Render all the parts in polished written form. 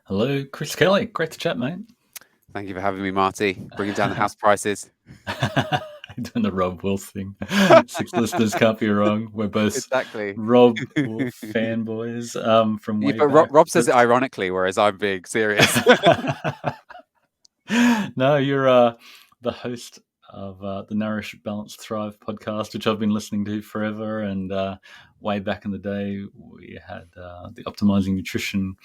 Hello, Chris Kelly. Great to chat, mate. Thank you for having me, Marty. Bringing down the house prices. Doing the Rob Wolf thing. Six listeners can't be wrong. We're both Exactly. Rob Wolf fanboys from Yeah, way but back. Rob says it ironically, whereas I'm being serious. No, you're the host of the Nourish Balance Thrive podcast, which I've been listening to forever. And way back in the day, we had the Optimizing Nutrition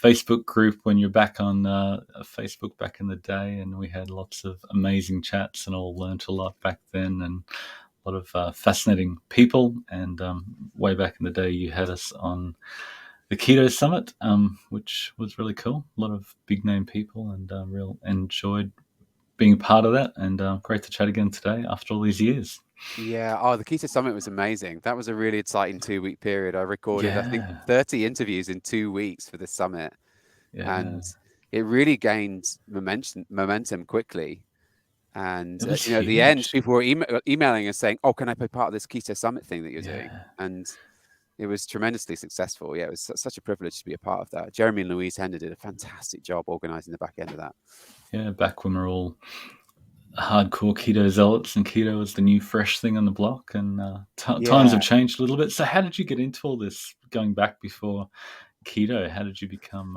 Facebook group when you're back on Facebook back in the day, and we had lots of amazing chats and all learnt a lot back then, and a lot of fascinating people. And way back in the day, you had us on the Keto Summit, which was really cool. A lot of big name people, and real enjoyed being a part of that. And great to chat again today after all these years. Yeah. Oh, the Keto Summit was amazing. That was a really exciting 2-week period. I recorded, I think, Yeah, 30 interviews in 2 weeks for the summit, yeah, and it really gained momentum quickly. And it was at the end, huge. people were emailing us saying, "Oh, can I be part of this Keto Summit thing that you're doing?" Yeah. And it was tremendously successful. Yeah, it was such a privilege to be a part of that. Jeremy and Louise Hender did a fantastic job organizing the back end of that. Yeah, back when we were all hardcore keto zealots and keto was the new fresh thing on the block, and times have Yeah. changed a little bit. So how did you get into all this going back before keto? How did you become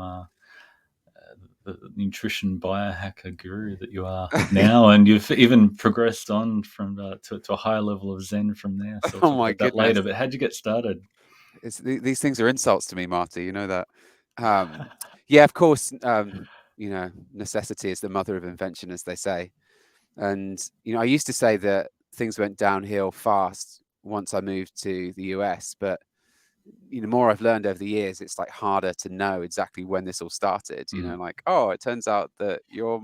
the nutrition biohacker guru that you are now? And you've even progressed on from to a higher level of zen from there, so we'll Oh talk my about that later. goodness. But how'd you get started? These things are insults to me, Marty. You know that. Yeah, of course. Necessity is the mother of invention, as they say. And I used to say that things went downhill fast once I moved to the US, but the more I've learned over the years, it's like harder to know exactly when this all started. Mm, Like, oh, it turns out that your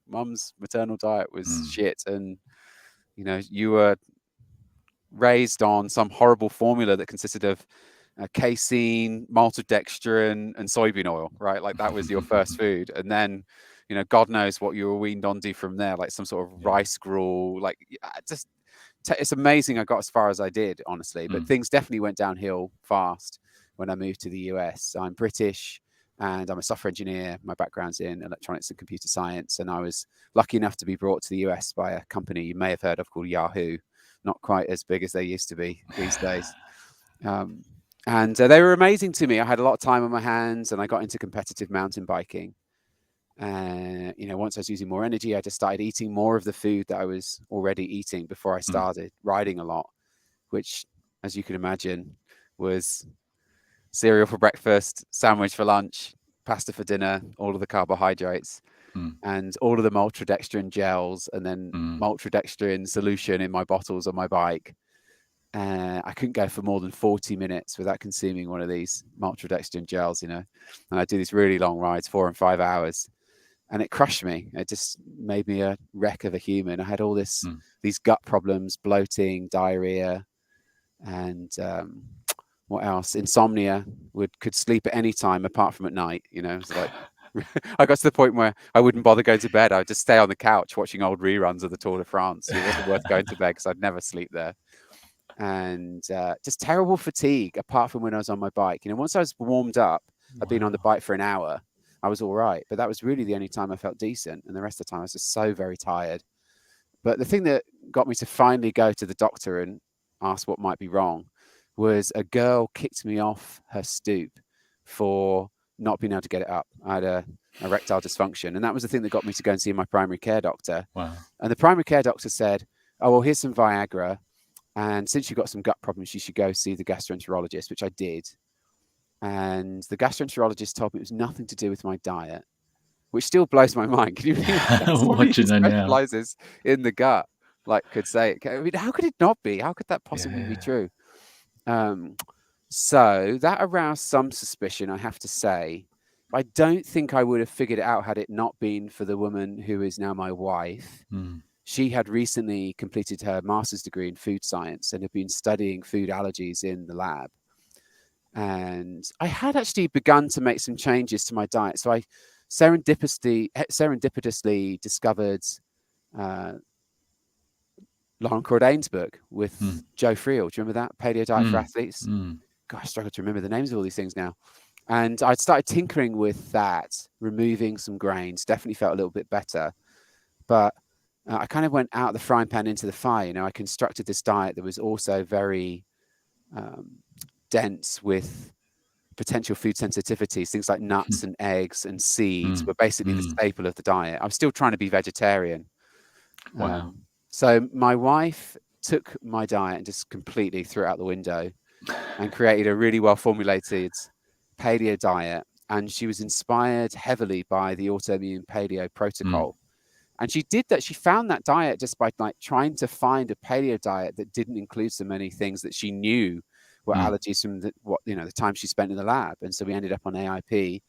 mum's maternal diet was mm. shit, and you were raised on some horrible formula that consisted of casein, maltodextrin, and soybean oil, right? Like that was your first food, and then God knows what you were weaned onto from there, like some sort of Yeah. rice gruel. Like, just it's amazing I got as far as I did, honestly. But Mm, things definitely went downhill fast when I moved to the US. I'm British and I'm a software engineer. My background's in electronics and computer science, and I was lucky enough to be brought to the US by a company you may have heard of called Yahoo. Not quite as big as they used to be these days. Um, and they were amazing to me. I had a lot of time on my hands, and I got into competitive mountain biking. Once I was using more energy, I just started eating more of the food that I was already eating before I mm. started riding a lot, which, as you can imagine, was cereal for breakfast, sandwich for lunch, pasta for dinner, all of the carbohydrates, Mm, and all of the maltodextrin gels, and then mm. maltodextrin solution in my bottles on my bike. I couldn't go for more than 40 minutes without consuming one of these maltodextrin gels, and I do these really long rides, 4 and 5 hours, and it crushed me. It just made me a wreck of a human. I had all Mm. these gut problems, bloating, diarrhea, and what else? Insomnia. Could sleep at any time apart from at night. It's like I got to the point where I wouldn't bother going to bed. I would just stay on the couch watching old reruns of the Tour de France. It wasn't worth going to bed because I'd never sleep there. And just terrible fatigue apart from when I was on my bike. Once I was warmed up, I'd been on the Wow. bike for an hour, I was all right. But that was really the only time I felt decent. And the rest of the time I was just so very tired. But the thing that got me to finally go to the doctor and ask what might be wrong was a girl kicked me off her stoop for not being able to get it up. I had a erectile dysfunction. And that was the thing that got me to go and see my primary care doctor. Wow. And the primary care doctor said, "Oh, well, here's some Viagra. And since you've got some gut problems, you should go see the gastroenterologist," which I did. And the gastroenterologist told me it was nothing to do with my diet, which still blows my mind. Can you believe that somebody What who you know now? specializes in the gut could say it? I mean, how could it not be? How could that possibly be Yeah. true? Um, so that aroused some suspicion, I have to say. I don't think I would have figured it out had it not been for the woman who is now my wife. Mm, She had recently completed her master's degree in food science and had been studying food allergies in the lab. And I had actually begun to make some changes to my diet. So I serendipitously discovered uh, Lauren Cordain's book with mm, Joe Friel. Do you remember that? Paleo Diet for mm, Athletes. mm. God, I struggle to remember the names of all these things now. And I'd started tinkering with that, removing some grains, definitely felt a little bit better. But I kind of went out of the frying pan into the fire. You know, I constructed this diet that was also very dense with potential food sensitivities. Things like nuts and eggs and seeds were basically the staple of the diet. I was still trying to be vegetarian. Wow. So my wife took my diet and just completely threw it out the window and created a really well formulated paleo diet. And she was inspired heavily by the autoimmune paleo protocol. And she did that. She found that diet just by like trying to find a paleo diet that didn't include so many things that she knew were allergies from the time she spent in the lab. And so we ended up on AIP,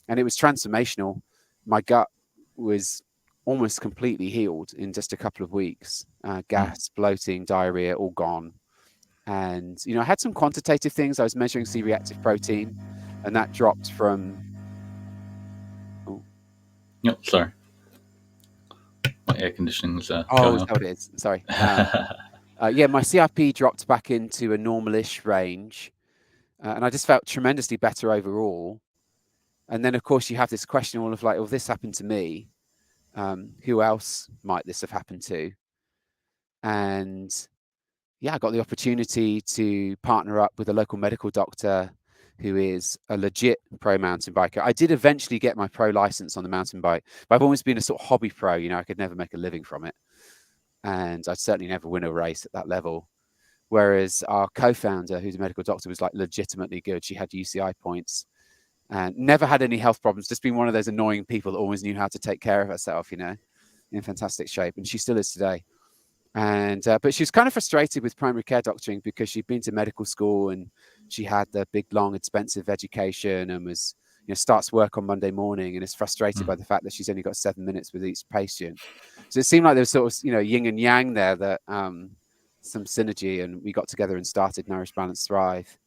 and it was transformational. My gut was almost completely healed in just a couple of weeks. Gas, bloating, diarrhea, all gone. And, you know, I had some quantitative things. I was measuring C-reactive protein, and that dropped from... Oh, Yep, sorry. My air conditioning's is going that up. what it is? Sorry. Yeah, my CRP dropped back into a normalish range, and I just felt tremendously better overall. And then, of course, you have this question all of like, well, this happened to me. Who else might this have happened to? And yeah, I got the opportunity to partner up with a local medical doctor who is a legit pro mountain biker. I did eventually get my pro license on the mountain bike, but I've always been a sort of hobby pro. You know, I could never make a living from it, and I'd certainly never win a race at that level. Whereas our co-founder, who's a medical doctor, was like legitimately good. She had UCI points and never had any health problems. Just been one of those annoying people that always knew how to take care of herself, you know, in fantastic shape. And she still is today. And but she was kind of frustrated with primary care doctoring because she'd been to medical school and she had the big, long, expensive education and was, you know, starts work on Monday morning and is frustrated by the fact that she's only got 7 minutes with each patient. So it seemed like there was sort of, you know, yin and yang there, that some synergy, and we got together and started Nourish Balance Thrive.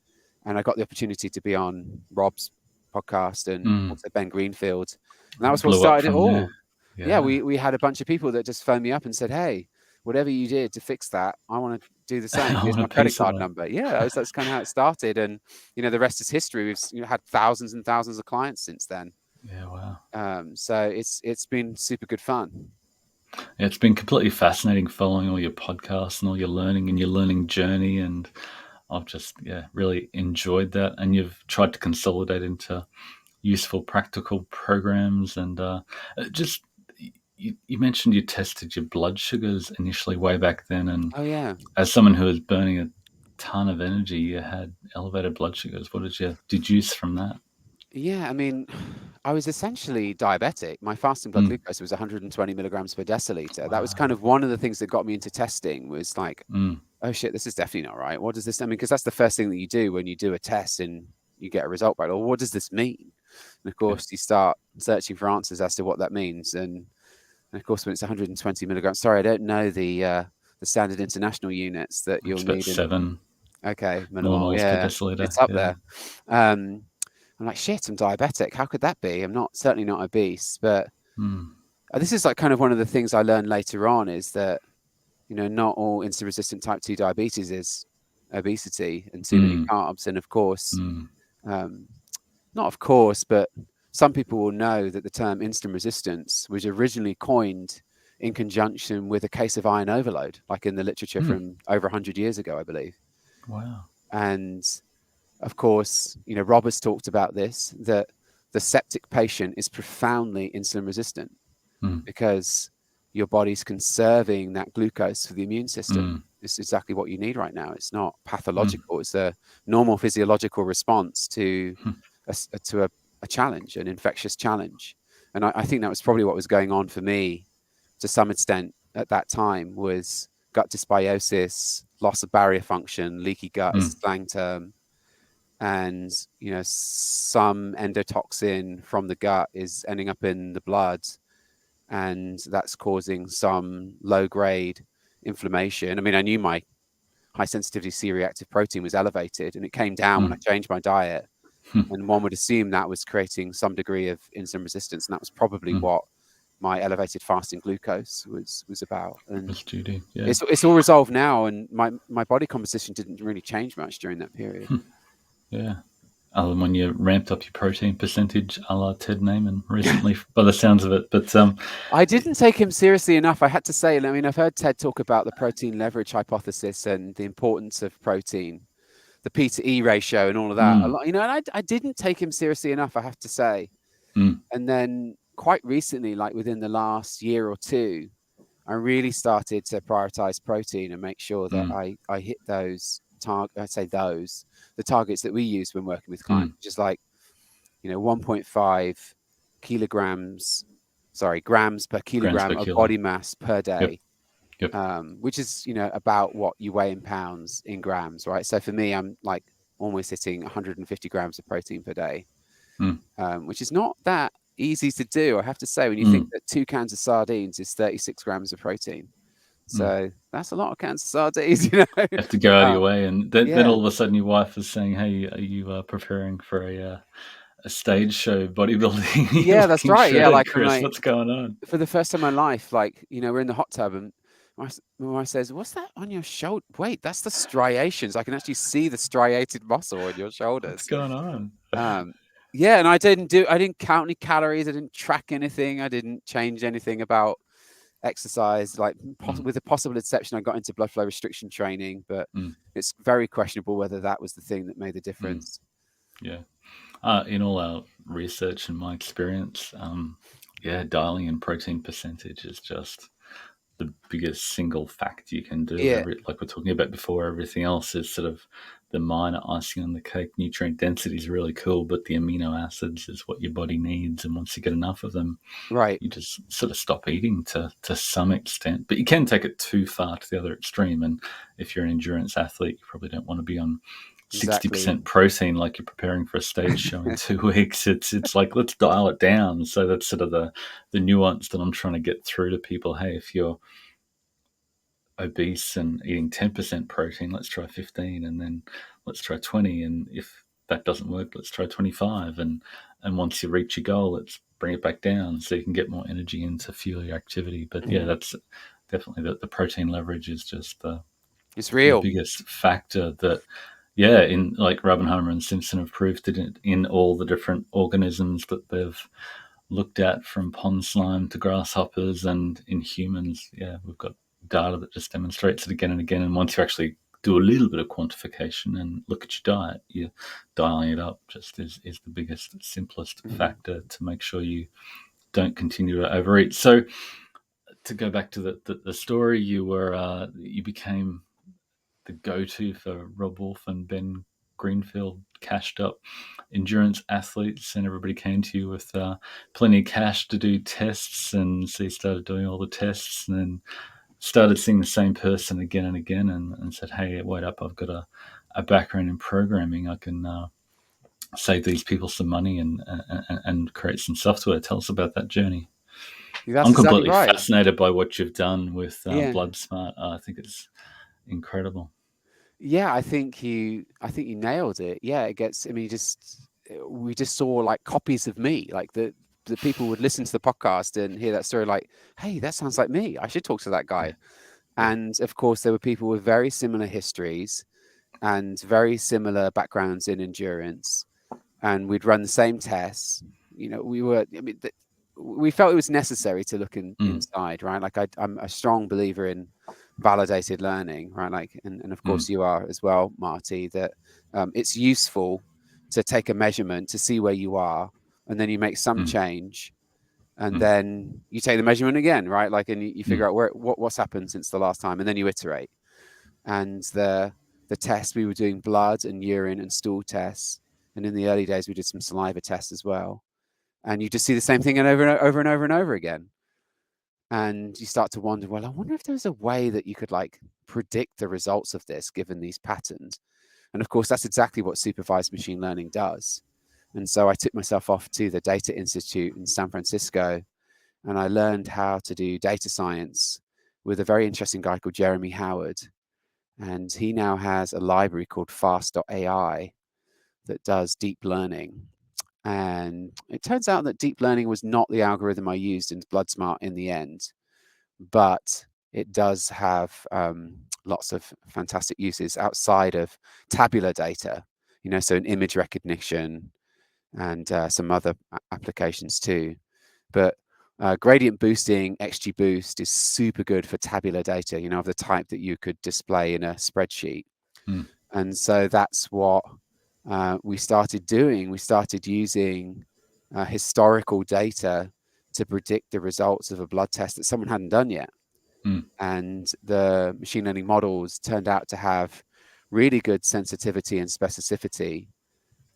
And I got the opportunity to be on Rob's podcast and also Ben Greenfield. And that was what Blew up started it from there. all. Yeah, we had a bunch of people that just phoned me up and said, hey, whatever you did to fix that, I want to do the same. I Here's want a my credit piece of card that. number. Yeah, that's kind of how it started. And, you know, the rest is history. We've had thousands and thousands of clients since then. Yeah, wow. So it's been super good fun. Yeah, it's been completely fascinating following all your podcasts and all your learning and your learning journey, and I've just really enjoyed that. And you've tried to consolidate into useful, practical programs, and just you mentioned you tested your blood sugars initially way back then, and Oh, yeah. as someone who was burning a ton of energy, you had elevated blood sugars. What did you deduce from that? Yeah, I mean, I was essentially diabetic. My fasting blood glucose was 120 milligrams per deciliter. That was kind Wow. of one of the things that got me into testing, was like, oh shit, this is definitely not right. What does this, I mean, because that's the first thing that you do when you do a test and you get a result back. Well, what does this mean? And of Yeah. course, you start searching for answers as to what that means. And of course, when it's 120 milligrams, sorry, I don't know the standard international units that It's you'll about need. And 7 okay, millimole, millimoles per yeah, deciliter. it's up Yeah. there. I'm like, shit, I'm diabetic. How could that be? I'm certainly not obese, but this is like kind of one of the things I learned later on, is that, you know, not all insulin resistant type 2 diabetes is obesity and too many carbs. And of course, not of course, but some people will know that the term insulin resistance was originally coined in conjunction with a case of iron overload, like in the literature from over 100 years ago, I believe. Wow. And of course, you know, Rob has talked about this, that the septic patient is profoundly insulin resistant because your body's conserving that glucose for the immune system. It's exactly what you need right now. It's not pathological. It's a normal physiological response to a challenge, an infectious challenge. And I think that was probably what was going on for me to some extent at that time, was gut dysbiosis, loss of barrier function, leaky gut is the slang term. And, you know, some endotoxin from the gut is ending up in the blood, and that's causing some low grade inflammation. I mean, I knew my high sensitivity C-reactive protein was elevated, and it came down when I changed my diet. And one would assume that was creating some degree of insulin resistance, and that was probably what my elevated fasting glucose was about. And Judy. Yeah. it's all resolved now, and my body composition didn't really change much during that period. Yeah. other than when you ramped up your protein percentage, a la Ted Naiman recently, by the sounds of it. But I didn't take him seriously enough, I had to say. I mean, I've heard Ted talk about the protein leverage hypothesis and the importance of protein, the P to E ratio, and all of that. A lot, and I didn't take him seriously enough, I have to say. And then quite recently, like within the last year or two, I really started to prioritize protein and make sure that I hit those the targets that we use when working with clients, just like 1.5 grams per grams per kilogram of kilo. body mass per day. Yep. Which is about what you weigh in pounds in grams, right? So for me, I'm like almost hitting 150 grams of protein per day, which is not that easy to do, I have to say, when you think that 2 cans of sardines is 36 grams of protein. So that's a lot of cans of sardines, You have to go out of your way, and then Yeah. all of a sudden your wife is saying, "Hey, are you preparing for a stage show bodybuilding? You're Yeah, that's looking right. Yeah, shredded, like I'm Chris. like, What's going on?" for the first time in my life, like, we're in the hot tub and my wife says, "What's that on your shoulder? Wait, that's the striations. I can actually see the striated muscle on your What's shoulders." going on? Yeah, and I didn't count any calories. I didn't track anything. I didn't change anything about exercise. Like, with the possible exception, I got into blood flow restriction training, but it's very questionable whether that was the thing that made the difference. Yeah. In all our research and my experience, dialing in protein percentage is just the biggest single fact you can do. Yeah, Like we're talking about before, everything else is sort of the minor icing on the cake. Nutrient density is really cool, but the amino acids is what your body needs. And once you get enough of them, right. you just sort of stop eating to some extent. But you can take it too far to the other extreme. And if you're an endurance athlete, you probably don't want to be on Exactly. 60% protein like you're preparing for a stage show in 2 weeks. It's like, let's dial it down. So that's sort of the nuance that I'm trying to get through to people. Hey, if you're obese and eating 10% protein, let's try 15, and then let's try 20, and if that doesn't work, let's try 25, and once you reach your goal, let's bring it back down so you can get more energy in to fuel your activity. But yeah, that's definitely the protein leverage is just It's the real. biggest factor that, yeah, in like Rabenheimer and Simpson have proved it in all the different organisms that they've looked at, from pond slime to grasshoppers, and in humans, yeah, we've got data that just demonstrates it again and again. And once you actually do a little bit of quantification and look at your diet, you're dialing it up just is the biggest, simplest factor to make sure you don't continue to overeat. So to go back to the story, you became the go-to for Rob Wolf and Ben Greenfield, cashed up endurance athletes, and everybody came to you with plenty of cash to do tests, and so you started doing all the tests, and then started seeing the same person again and again, and said, "Hey, wait up! I've got a background in programming. I can save these people some money and create some software." Tell us about that journey. That's I'm exactly completely right. fascinated by what you've done with Yeah. BloodSmart. I think it's incredible. Yeah, I think you nailed it. Yeah, it gets, I mean, we just saw like copies of me, like the people would listen to the podcast and hear that story, like, hey, that sounds like me. I should talk to that Yeah, guy. yeah. And of course, there were people with very similar histories and very similar backgrounds in endurance. And we'd run the same tests. I mean, we felt it was necessary to look inside, right? Like, I'm a strong believer in validated learning, right? Like, and of course you are as well, Marty, that it's useful to take a measurement to see where you are, and then you make some change, and then you take the measurement again, right? Like, and you figure out what's happened since the last time, and then you iterate. And the tests, we were doing blood and urine and stool tests, and in the early days we did some saliva tests as well. And you just see the same thing and over and over and over and over again. And you start to wonder, well, I wonder if there's a way that you could like predict the results of this given these patterns. And of course, that's exactly what supervised machine learning does. And so I took myself off to the Data Institute in San Francisco, and I learned how to do data science with a very interesting guy called Jeremy Howard. And he now has a library called fast.ai that does deep learning. And it turns out that deep learning was not the algorithm I used in BloodSmart in the end, but it does have lots of fantastic uses outside of tabular data. so an image recognition and some other applications too. But gradient boosting, XGBoost, is super good for tabular data, of the type that you could display in a spreadsheet. Mm. And so that's what we started doing. We started using historical data to predict the results of a blood test that someone hadn't done yet. Mm. And the machine learning models turned out to have really good sensitivity and specificity.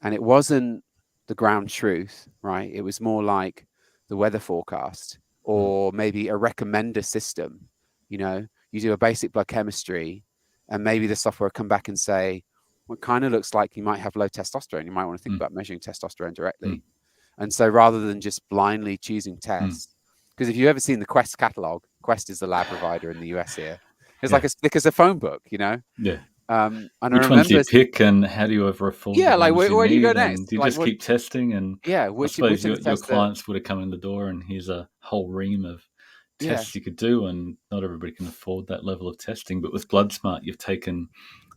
And it wasn't the ground truth, right? It was more like the weather forecast, Mm. or maybe a recommender system. You do a basic blood chemistry, and maybe the software will come back and say, well, it kind of looks like you might have low testosterone. You might want to think Mm. about measuring testosterone directly. Mm. And so rather than just blindly choosing Mm. tests, because if you've ever seen the Quest catalog, Quest is the lab provider in the US here. It's like Yeah. as thick as a phone book, Yeah. And I Which ones do you remember, pick, and how do you ever afford the yeah, like ones you where do you go need? And next? do you Like just what? keep testing? And Yeah, I suppose which are the your tests that? clients would have come in the door, and here's a whole ream of Yeah, tests you could do, and not everybody can afford that level of testing. But with BloodSmart, you've taken,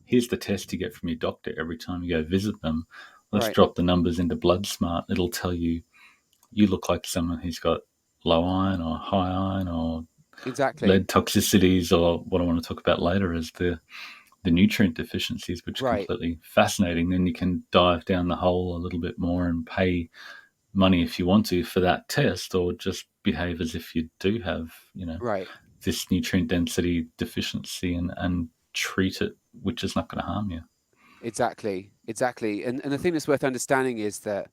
here's the test you get from your doctor every time you go visit them. Let's right, drop the numbers into BloodSmart. It'll tell you look like someone who's got low iron or high iron or exactly, lead toxicities, or what I want to talk about later is the nutrient deficiencies, which are right, completely fascinating. Then you can dive down the hole a little bit more and pay money if you want to for that test, or just behave as if you do have, right, this nutrient density deficiency, and treat it, which is not going to harm you. exactly. And the thing that's worth understanding is that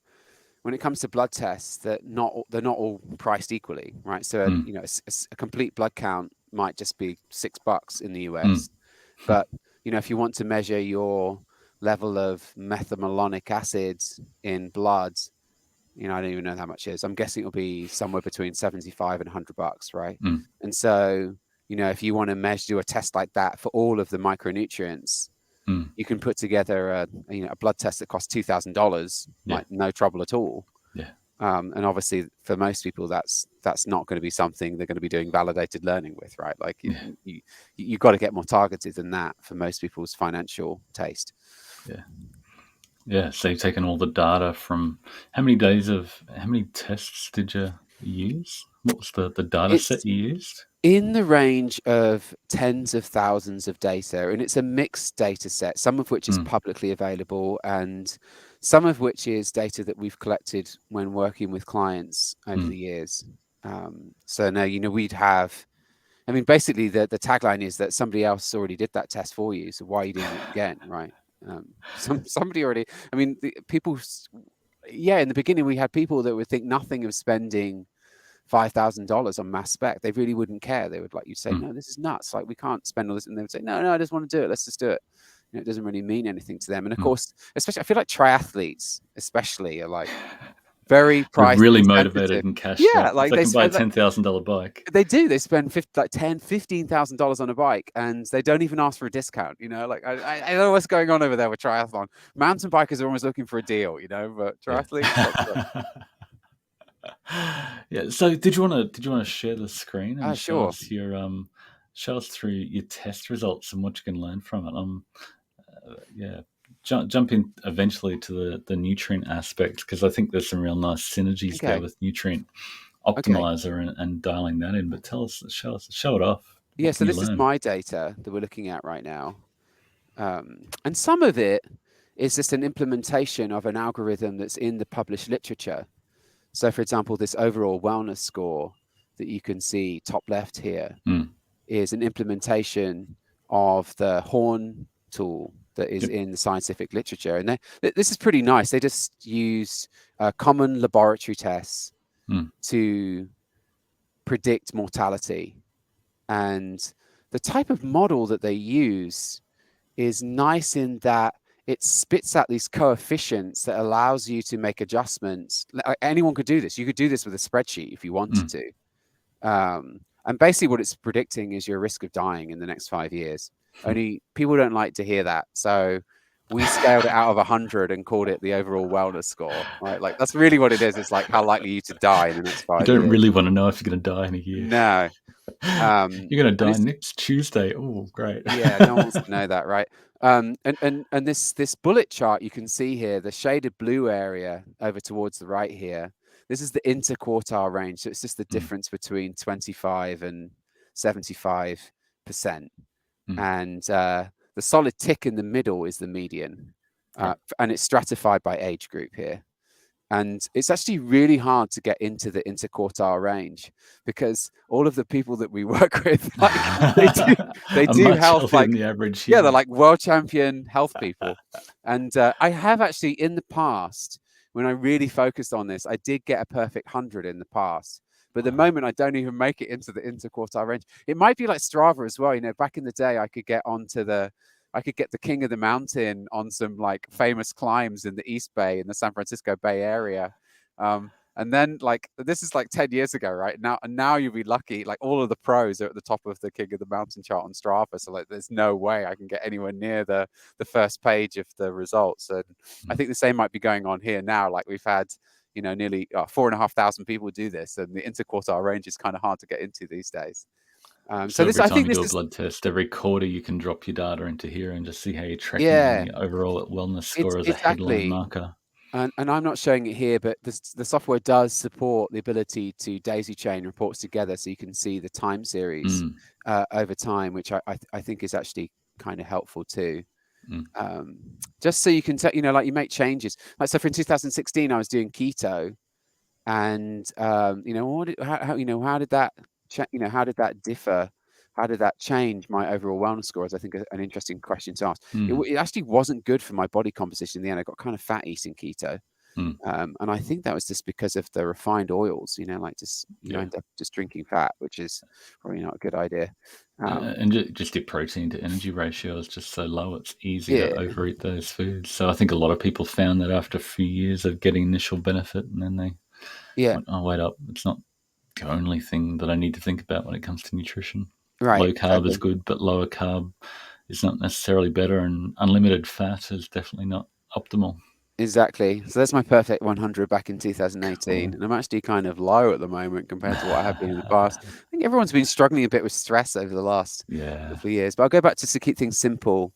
when it comes to blood tests, that they're not all priced equally, right? So Mm. a complete blood count might just be $6 in the Mm. US, but if you want to measure your level of methylmalonic acids in blood, I don't even know how much it is. I'm guessing it'll be somewhere between 75 and $100, right? Mm. And so, if you want to do a test like that for all of the micronutrients, Mm. you can put together a blood test that costs $2,000, Yeah. like no trouble at all. Yeah. And obviously, for most people, that's not going to be something they're going to be doing validated learning with, right? Like Yeah. you've got to get more targeted than that for most people's financial taste. Yeah. Yeah. So you've taken all the data from how many tests did you use? What was the data set It's you used? in the range of tens of thousands of data, and it's a mixed data set, some of which is Mm. publicly available and some of which is data that we've collected when working with clients over Mm. the years. So now, we'd have, basically the tagline is that somebody else already did that test for you, so why are you doing it again, right? Somebody already, people, yeah, in the beginning we had people that would think nothing of spending $5,000 on mass spec. They really wouldn't care. They would, like, you'd say, Mm. no, this is nuts. Like, we can't spend all this. And they would say, no, I just want to do it. Let's just do it. It doesn't really mean anything to them. And of Mm. course, especially, I feel like triathletes, especially, are like very They're price really motivated insensitive. and cashed Yeah, up. If like they they can buy a spend $10,000 bike. they do. They spend 10, $15,000 on a bike, and they don't even ask for a discount. Like I don't know what's going on over there with triathlon. Mountain bikers are always looking for a deal, but triathletes, that's like, Yeah. Yeah. So did you want to share the screen and show sure. us show us through your test results and what you can learn from it? Yeah. Jump in eventually to the nutrient aspect, because I think there's some real nice synergies there Okay. with nutrient Okay. optimizer and dialing that in. But show it off. Yeah, What so can you this is learn? my data that we're looking at right now. And some of it is just an implementation of an algorithm that's in the published literature. So, for example, this overall wellness score that you can see top left here Mm. is an implementation of the horn tool that is Yep. in the scientific literature. And this is pretty nice. They just use common laboratory tests Mm. to predict mortality. And the type of model that they use is nice in that it spits out these coefficients that allows you to make adjustments. Anyone could do this. You could do this with a spreadsheet if you wanted Mm. to. And basically what it's predicting is your risk of dying in the next 5 years. Only people don't like to hear that. So we scaled it out of 100 and called it the overall wellness score, right? Like that's really what it is. It's like how likely you to die in the next You 5 don't years. really want to know if you're going to die in a year. No. You're going to And die it's, next Tuesday. Oh, great. yeah, no one wants to know that, right? And this bullet chart you can see here, the shaded blue area over towards the right here. This is the interquartile range. So it's just the difference between 25 and 75%. And the solid tick in the middle is the median. And it's stratified by age group here. And it's actually really hard to get into the interquartile range because all of the people that we work with, like they Are do much health, healthier like, than the average yeah, they're human. like world champion health people. And I have actually in the past, when I really focused on this, I did get a perfect 100 in the past. But the moment I don't even make it into the interquartile range, it might be like Strava as well. You know, back in the day, I could get the king of the mountain on some like famous climbs in the East Bay in the San Francisco Bay Area. And then like this is like 10 years ago, right? Now you'll be lucky. Like all of the pros are at the top of the king of the mountain chart on Strava. So like there's no way I can get anywhere near the first page of the results. And I think the same might be going on here now. Like we've had, you know, nearly 4,500 people do this, and the interquartile range is kind of hard to get into these days. So This, every I time think you this do a is, blood test, every quarter you can drop your data into here and just see how you're tracking on yeah, the overall wellness it's score as a headline exactly. marker. And I'm not showing it here, but the software does support the ability to daisy chain reports together, so you can see the time series over time, which I think is actually kind of helpful too. Just so you can tell, you know, like you make changes. Like so, for in 2016, I was doing keto, and you know, how did that, how did that differ? How did that change my overall wellness score? Is I think an interesting question to ask. It actually wasn't good for my body composition in the end. I got kind of fat eating keto. And I think that was just because of the refined oils, you know, like just you end up just drinking fat, which is probably not a good idea. And just your protein to energy ratio is just so low, it's easy to Yeah, overeat those foods. So I think a lot of people found that after a few years of getting initial benefit, and then they yeah, went, oh, wait up, it's not the only thing that I need to think about when it comes to nutrition. right, Low carb is exactly. good, but lower carb is not necessarily better, and unlimited fat is definitely not optimal. Exactly. So that's my perfect 100 back in 2018. Cool. And I'm actually kind of low at the moment compared to what I have been in the past. I think everyone's been struggling a bit with stress over the last Yeah. couple of years. But I'll go back to keep things simple.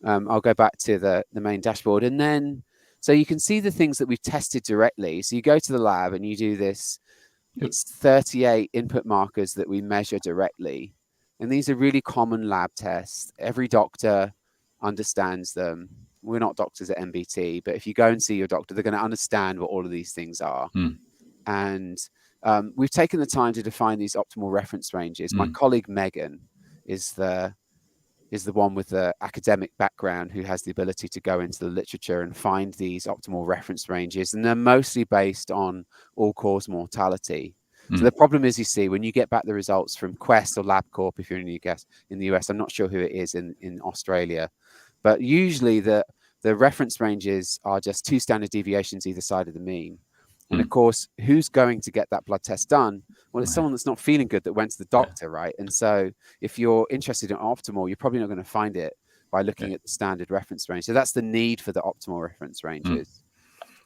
I'll go back to the main dashboard. And then, so you can see the things that we've tested directly. So you go to the lab and you do this. It's 38 input markers that we measure directly. And these are really common lab tests. Every doctor understands them. We're not doctors at MBT, but if you go and see your doctor, they're going to understand what all of these things are. And we've taken the time to define these optimal reference ranges. My colleague Megan is the one with the academic background who has the ability to go into the literature and find these optimal reference ranges. And they're mostly based on all-cause mortality. So the problem is, you see, when you get back the results from Quest or LabCorp, if you're in the US, I'm not sure who it is in Australia, but usually the reference ranges are just 2 standard deviations either side of the mean. And of course, who's going to get that blood test done? Well, it's someone that's not feeling good that went to the doctor, right? And so if you're interested in optimal, you're probably not going to find it by looking at the standard reference range. So that's the need for the optimal reference ranges.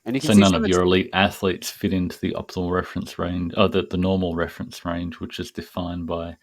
And you can So see none some of of your elite athletes fit into the optimal reference range, or the normal reference range, which is defined by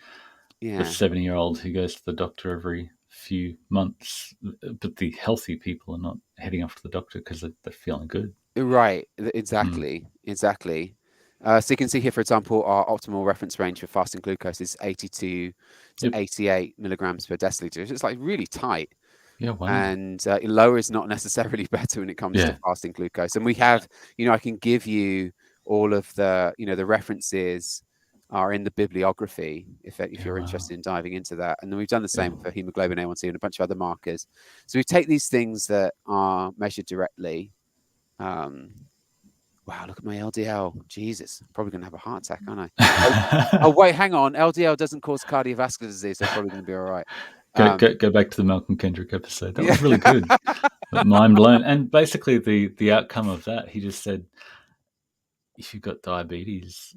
the 70-year-old who goes to the doctor every few months. But the healthy people are not heading off to the doctor because they're feeling good. Right, exactly. So you can see here, for example, our optimal reference range for fasting glucose is 82 to 88 milligrams per deciliter. It's like really tight. Yeah, wow. And lower is not necessarily better when it comes to fasting glucose. And we have, I can give you all of the, the references are in the bibliography if you're interested in diving into that. And then we've done the same for hemoglobin A1C and a bunch of other markers. So we take these things that are measured directly. Wow, look at my LDL. Jesus, I'm probably going to have a heart attack, aren't I? Oh, wait, hang on. LDL doesn't cause cardiovascular disease, so I'm probably going to be all right. Go back to the Malcolm Kendrick episode. That was really good. Mind blown. And basically the outcome of that, he just said, if you've got diabetes,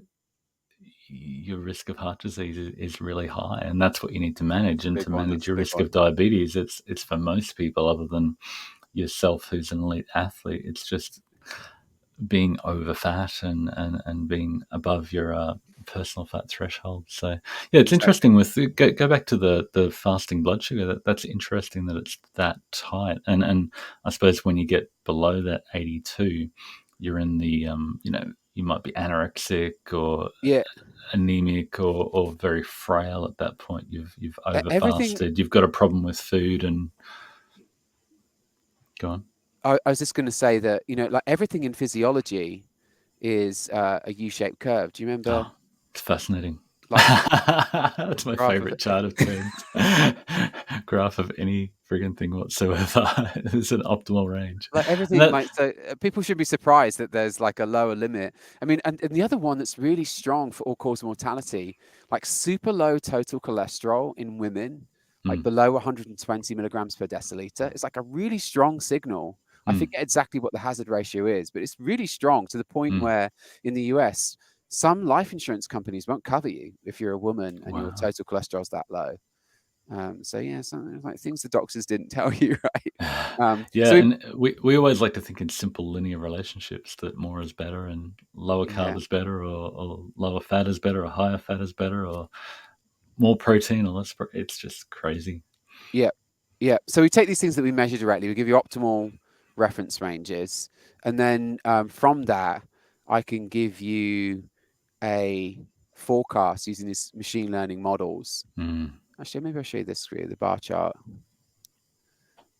your risk of heart disease is really high, and that's what you need to manage. And to manage your risk of diabetes, it's for most people, other than yourself who's an elite athlete. It's just being over fat and being above your personal fat threshold. So yeah, it's Exactly. interesting with go back to the fasting blood sugar. That's interesting that it's that tight. And I suppose when you get below that 82, you're in the you might be anorexic or Yeah. anemic or very frail at that point. You've over Everything. fasted. You've got a problem with food and go on. I was just going to say that, like everything in physiology is a U-shaped curve. Do you remember, Oh, it's fascinating. like That's my graph of favorite chart of turns. Graph of any friggin' thing whatsoever. It's an optimal range. like And everything, that, like so people should be surprised that there's like a lower limit. I mean, and the other one that's really strong for all cause mortality, like super low total cholesterol in women, like mm, below 120 milligrams per deciliter. It's like a really strong signal. I mm, forget exactly what the hazard ratio is, but it's really strong to the point mm. where in the US, some life insurance companies won't cover you if you're a woman and your Wow. total cholesterol's that low. So yeah, something like things the doctors didn't tell you, right? Yeah, So and we always like to think in simple linear relationships that more is better and lower yeah, carb is better or lower fat is better or higher fat is better or more protein or less. It's just crazy. yeah, yeah. So we take these things that we measure directly. We give you optimal reference ranges, and then from that, I can give you a forecast using these machine learning models. Mm, Actually, maybe I'll show you this screen, the bar chart.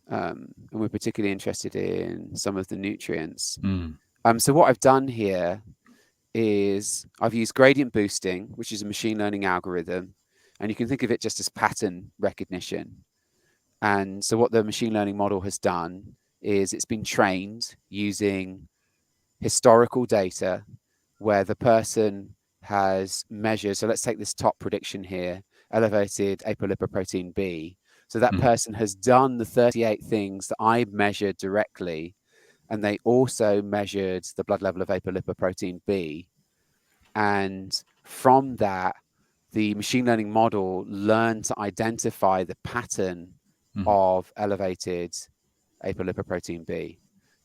And we're particularly interested in some of the nutrients. mm, So what I've done here is I've used gradient boosting, which is a machine learning algorithm, and you can think of it just as pattern recognition. And so what the machine learning model has done is it's been trained using historical data where the person has measured. So let's take this top prediction here, elevated apolipoprotein B. So that mm, person has done the 38 things that I measured directly, and they also measured the blood level of apolipoprotein B. And from that, the machine learning model learned to identify the pattern mm, of elevated apolipoprotein B.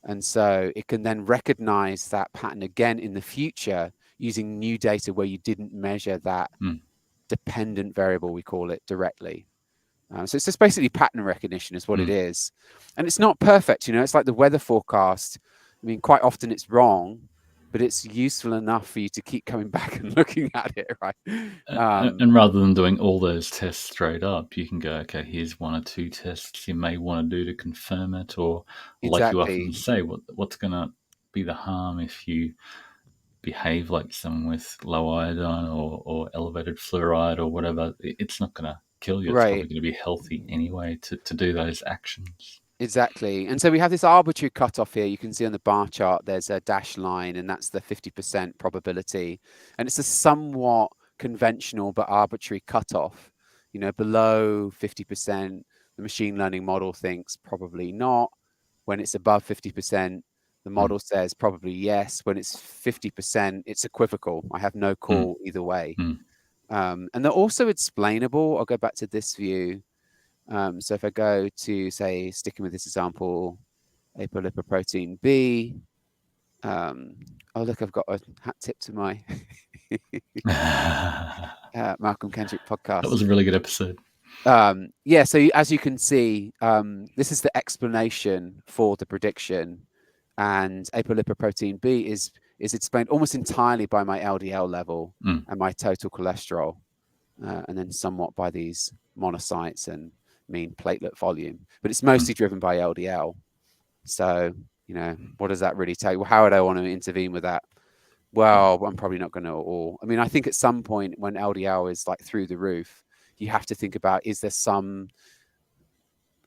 And so it can then recognize that pattern again in the future using new data where you didn't measure that mm. dependent variable, we call it, directly. So it's just basically pattern recognition is what it Mm. is. And it's not perfect, it's like the weather forecast. I mean, quite often it's wrong, but it's useful enough for you to keep coming back and looking at it, right? And rather than doing all those tests straight up, you can go, okay, here's one or two tests you may want to do to confirm it, or like you often Exactly. say, what's going to be the harm if you behave like someone with low iodine or elevated fluoride or whatever? It's not going to kill you. It's Right. probably going to be healthy anyway to do those actions. Exactly. And so we have this arbitrary cutoff here. You can see on the bar chart, there's a dash line, and that's the 50% probability. And it's a somewhat conventional but arbitrary cutoff. Below 50%, the machine learning model thinks probably not. When it's above 50%, the Mm, model says probably yes. When it's 50%, it's equivocal. I have no mm, call either way. mm. And they're also explainable. I'll go back to this view. So if I go to, say, sticking with this example, apolipoprotein B, oh, look, I've got a hat tip to my That Malcolm Kendrick podcast. was a really good episode. Yeah, so as you can see, this is the explanation for the prediction, and apolipoprotein B is explained almost entirely by my LDL level Mm, and my total cholesterol, and then somewhat by these monocytes and mean platelet volume. But it's mm, mostly driven by LDL. So, what does that really tell you? Well, how would I want to intervene with that? Well, I'm probably not going to at all. I mean, I think at some point when LDL is like through the roof, you have to think about, is there some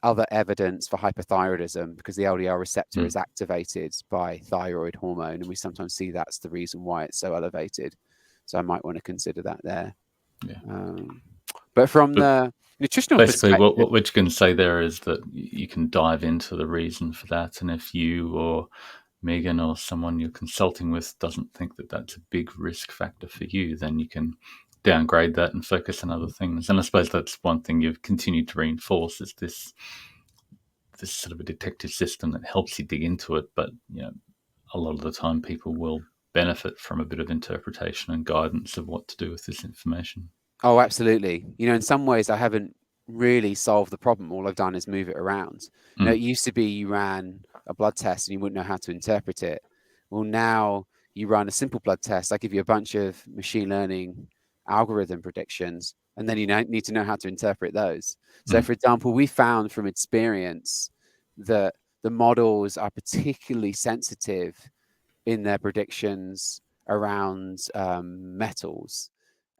other evidence for hypothyroidism, because the LDL receptor mm. is activated by thyroid hormone, and we sometimes see that's the reason why it's so elevated. So I might want to consider that there. Yeah. But from But the nutritional basically, perspective, what you can say there is that you can dive into the reason for that, and if you or Megan or someone you're consulting with doesn't think that that's a big risk factor for you, then you can downgrade that and focus on other things. And I suppose that's one thing you've continued to reinforce is this, this sort of a detective system that helps you dig into it. But a lot of the time people will benefit from a bit of interpretation and guidance of what to do with this information. Oh, absolutely. In some ways, I haven't really solved the problem. All I've done is move it around. It used to be you ran a blood test and you wouldn't know how to interpret it. Well, now you run a simple blood test. I give you a bunch of machine learning algorithm predictions, and then you need to know how to interpret those. So, for example, we found from experience that the models are particularly sensitive in their predictions around metals.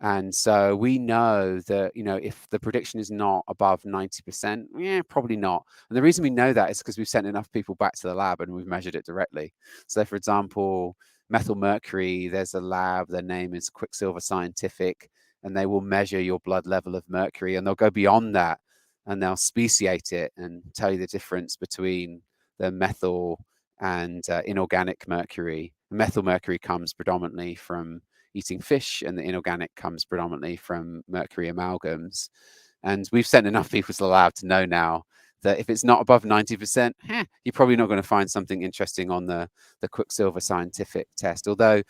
And so we know that, if the prediction is not above 90%, probably not. And the reason we know that is because we've sent enough people back to the lab and we've measured it directly. So, for example, methyl mercury, there's a lab, their name is Quicksilver Scientific, and they will measure your blood level of mercury, and they'll go beyond that and they'll speciate it and tell you the difference between the methyl and inorganic mercury. Methyl mercury comes predominantly from eating fish, and the inorganic comes predominantly from mercury amalgams. And we've sent enough people to the lab to know now that if it's not above 90%, you're probably not going to find something interesting on the Quicksilver Scientific test. Although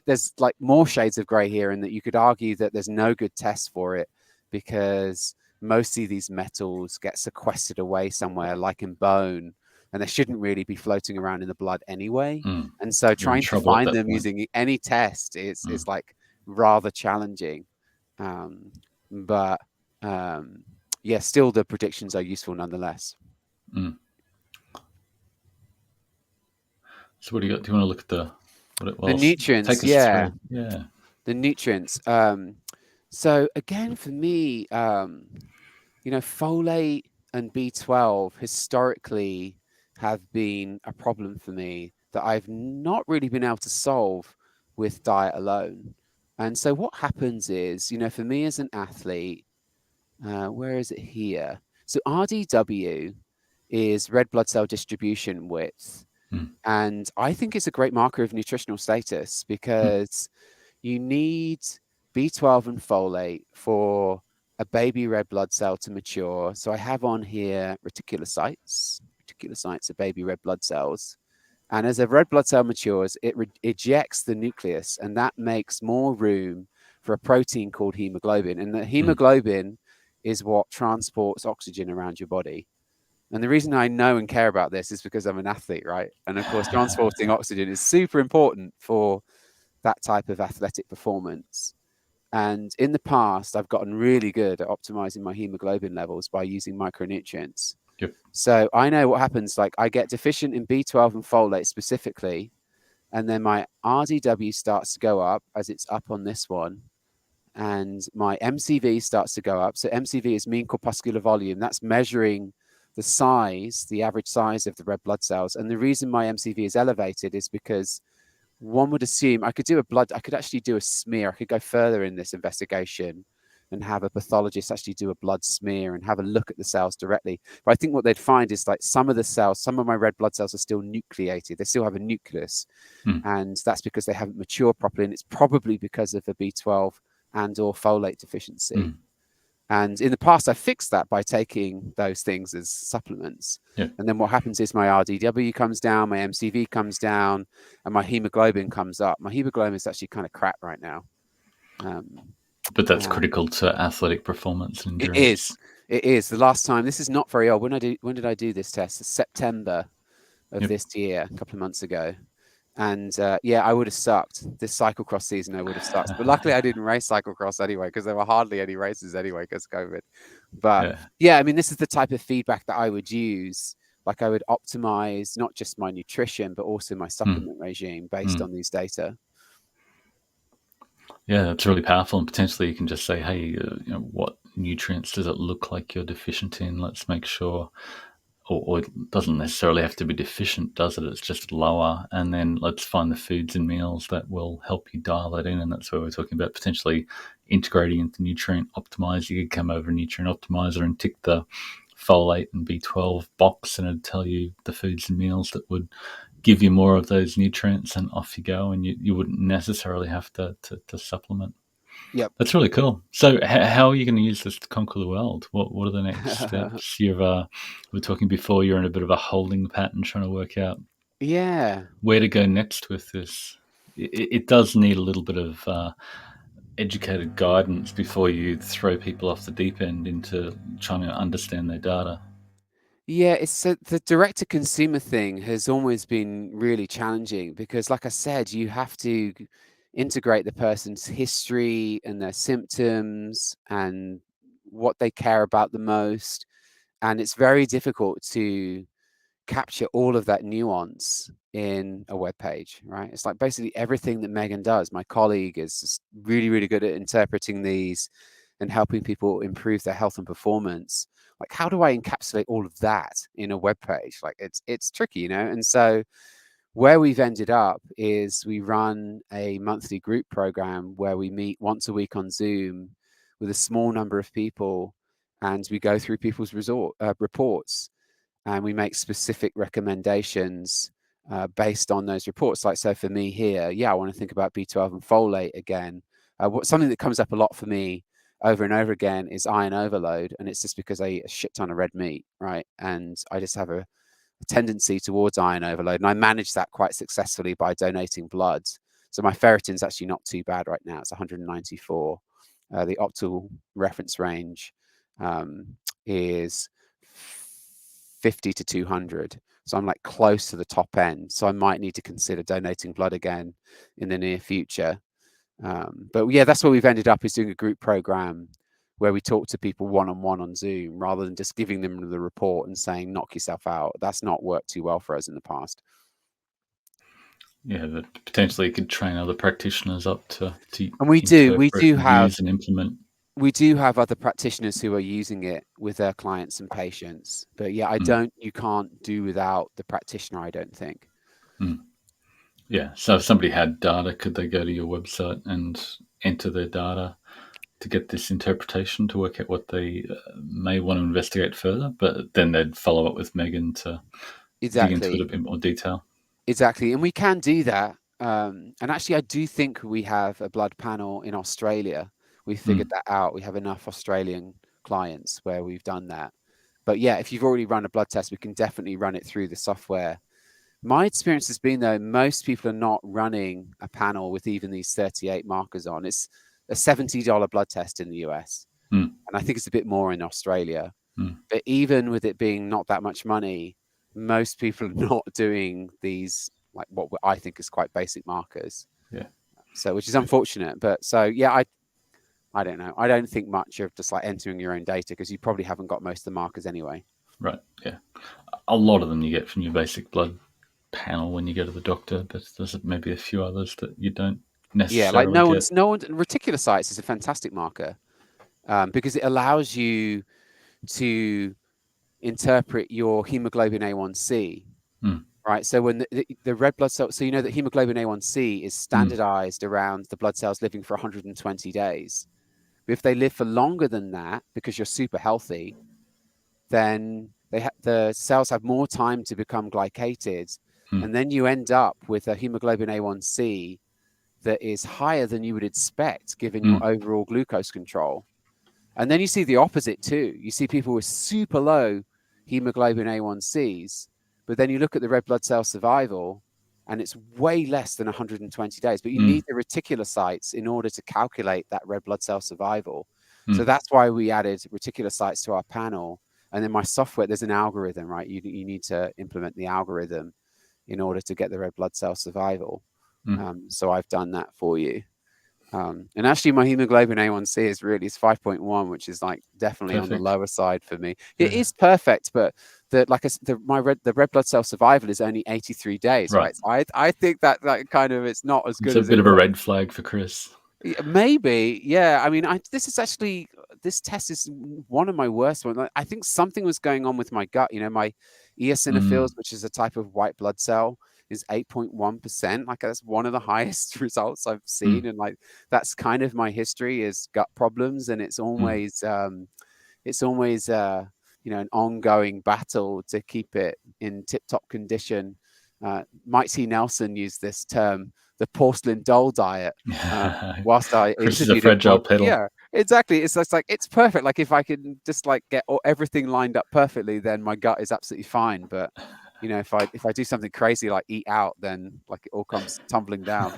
there's like more shades of grey here, in that you could argue that there's no good test for it, because mostly these metals get sequestered away somewhere, like in bone, and they shouldn't really be floating around in the blood anyway. And so trying to find them using any test is like rather challenging. But yeah, still the predictions are useful nonetheless. So what do you got? Do you want to look at the nutrients? Take us Yeah. through. Yeah. The nutrients. So again, for me, folate and B12 historically have been a problem for me that I've not really been able to solve with diet alone. And so what happens is, for me as an athlete, where is it here? So RDW is red blood cell distribution width. And I think it's a great marker of nutritional status, because you need B12 and folate for a baby red blood cell to mature. So I have on here reticulocytes. Reticulocytes are baby red blood cells. And as a red blood cell matures, it ejects the nucleus, and that makes more room for a protein called hemoglobin. And the hemoglobin is what transports oxygen around your body. And the reason I know and care about this is because I'm an athlete, right? And of course, transporting oxygen is super important for that type of athletic performance. And in the past, I've gotten really good at optimizing my hemoglobin levels by using micronutrients. Yep. So I know what happens. Like, I get deficient in B12 and folate specifically, and then my RDW starts to go up, as it's up on this one, and my MCV starts to go up. So MCV is mean corpuscular volume. That's measuring the size, the average size of the red blood cells. And the reason my MCV is elevated is because one would assume I could actually do a smear. I could go further in this investigation and have a pathologist actually do a blood smear and have a look at the cells directly. But I think what they'd find is, like, some of the cells, some of my red blood cells are still nucleated. They still have a nucleus. And that's because they haven't matured properly. And it's probably because of a B12 and or folate deficiency. And in the past, I fixed that by taking those things as supplements. Yeah. And then what happens is my RDW comes down, my MCV comes down, and my hemoglobin comes up. My hemoglobin is actually kind of crap right now. But that's critical to athletic performance and endurance. It is. The last time, this is not very old. When did I do this test? It's September of this year, a couple of months ago. And I would have sucked this cyclocross season. I would have sucked, but luckily I didn't race cyclocross anyway, because there were hardly any races anyway because of COVID. But I mean, this is the type of feedback that I would use. Like, I would optimize not just my nutrition, but also my supplement regime based on these data. Yeah, that's really powerful. And potentially you can just say, hey, what nutrients does it look like you're deficient in? Let's make sure. Or it doesn't necessarily have to be deficient, does it? It's just lower. And then let's find the foods and meals that will help you dial that in. And that's where we're talking about potentially integrating into Nutrient Optimizer. You could come over Nutrient Optimizer and tick the folate and B12 box, and it'd tell you the foods and meals that would give you more of those nutrients, and off you go. And you wouldn't necessarily have to supplement. Yep. That's really cool. So, how are you going to use this to conquer the world? What are the next steps? We were talking before. You're in a bit of a holding pattern, trying to work out Yeah. where to go next with this. It does need a little bit of educated guidance before you throw people off the deep end into trying to understand their data. Yeah, the direct to consumer thing has always been really challenging because, like I said, you have to integrate the person's history and their symptoms and what they care about the most. And it's very difficult to capture all of that nuance in a web page, right? It's like basically everything that Megan does. My colleague is just really, really good at interpreting these and helping people improve their health and performance. Like, how do I encapsulate all of that in a web page? Like, it's tricky, you know. And so where we've ended up is we run a monthly group program where we meet once a week on Zoom with a small number of people, and we go through people's reports, and we make specific recommendations based on those reports. Like, so for me here, yeah, I want to think about B12 and folate again. Something that comes up a lot for me over and over again is iron overload, and it's just because I eat a shit ton of red meat, right? And I just have a tendency towards iron overload, and I manage that quite successfully by donating blood. So my ferritin's actually not too bad right now. It's 194. The optimal reference range is 50 to 200. So I'm like close to the top end. So I might need to consider donating blood again in the near future. But yeah, that's where we've ended up, is doing a group program where we talk to people one-on-one on Zoom rather than just giving them the report and saying, knock yourself out. That's not worked too well for us in the past. Yeah, that potentially could train other practitioners up to And we interpret, do have use, and implement. other practitioners who are using it with their clients and patients. But yeah, you can't do without the practitioner, I don't think. Mm. Yeah. So if somebody had data, could they go to your website and enter their data to get this interpretation to work out what they may want to investigate further? But then they'd follow up with Megan to dig into it a Exactly. bit more detail. Exactly. And we can do that. And actually, I do think we have a blood panel in Australia. We figured Mm. that out. We have enough Australian clients where we've done that. But yeah, if you've already run a blood test, we can definitely run it through the software. My experience has been, though, most people are not running a panel with even these 38 markers on. It's a $70 blood test in the US. Mm. And I think it's a bit more in Australia. Mm. But even with it being not that much money, most people are not doing these, like, what I think is quite basic markers. Yeah. So, which is unfortunate. But so, yeah, I don't know. I don't think much of just like entering your own data, because you probably haven't got most of the markers anyway. Right. Yeah. A lot of them you get from your basic blood panel when you go to the doctor, but there's maybe a few others that you don't Yeah, like necessarily get. reticulocytes is a fantastic marker, because it allows you to interpret your hemoglobin A1C. Mm. Right. So when the red blood cell, so you know that hemoglobin A1C is Mm. standardized around the blood cells living for 120 days. But if they live for longer than that, because you're super healthy, then the cells have more time to become glycated. Mm. And then you end up with a hemoglobin A1C that is higher than you would expect given your Mm. overall glucose control. And then you see the opposite too. You see people with super low hemoglobin A1Cs, but then you look at the red blood cell survival and it's way less than 120 days. But you Mm. need the reticulocytes in order to calculate that red blood cell survival. So Mm. that's why we added reticulocytes to our panel. And then my software, there's an algorithm, right? You need to implement the algorithm in order to get the red blood cell survival. Mm. So I've done that for you. And actually, my hemoglobin A1C is 5.1, which is like definitely on the Perfect. lower side for me. It Yeah. is perfect, but the red blood cell survival is only 83 days, Right. right? So I think that kind of, it's not as It's good a as bit it of a was. red flag for Chris. Maybe, yeah. I mean, this test is one of my worst ones. I think something was going on with my gut. You know, my eosinophils, Mm. which is a type of white blood cell, is 8.1%. Like, that's one of the highest results I've seen, Mm. and like that's kind of my history, is gut problems, and Mm. it's always an ongoing battle to keep it in tip-top condition. Mike T. Nelson used this term the porcelain doll diet. Whilst I Chris is a interviewed him fragile for, pedal. yeah, exactly. It's just like, it's perfect. Like if I can just like get everything lined up perfectly, then my gut is absolutely fine. But you know, if I do something crazy like eat out, then like it all comes tumbling down.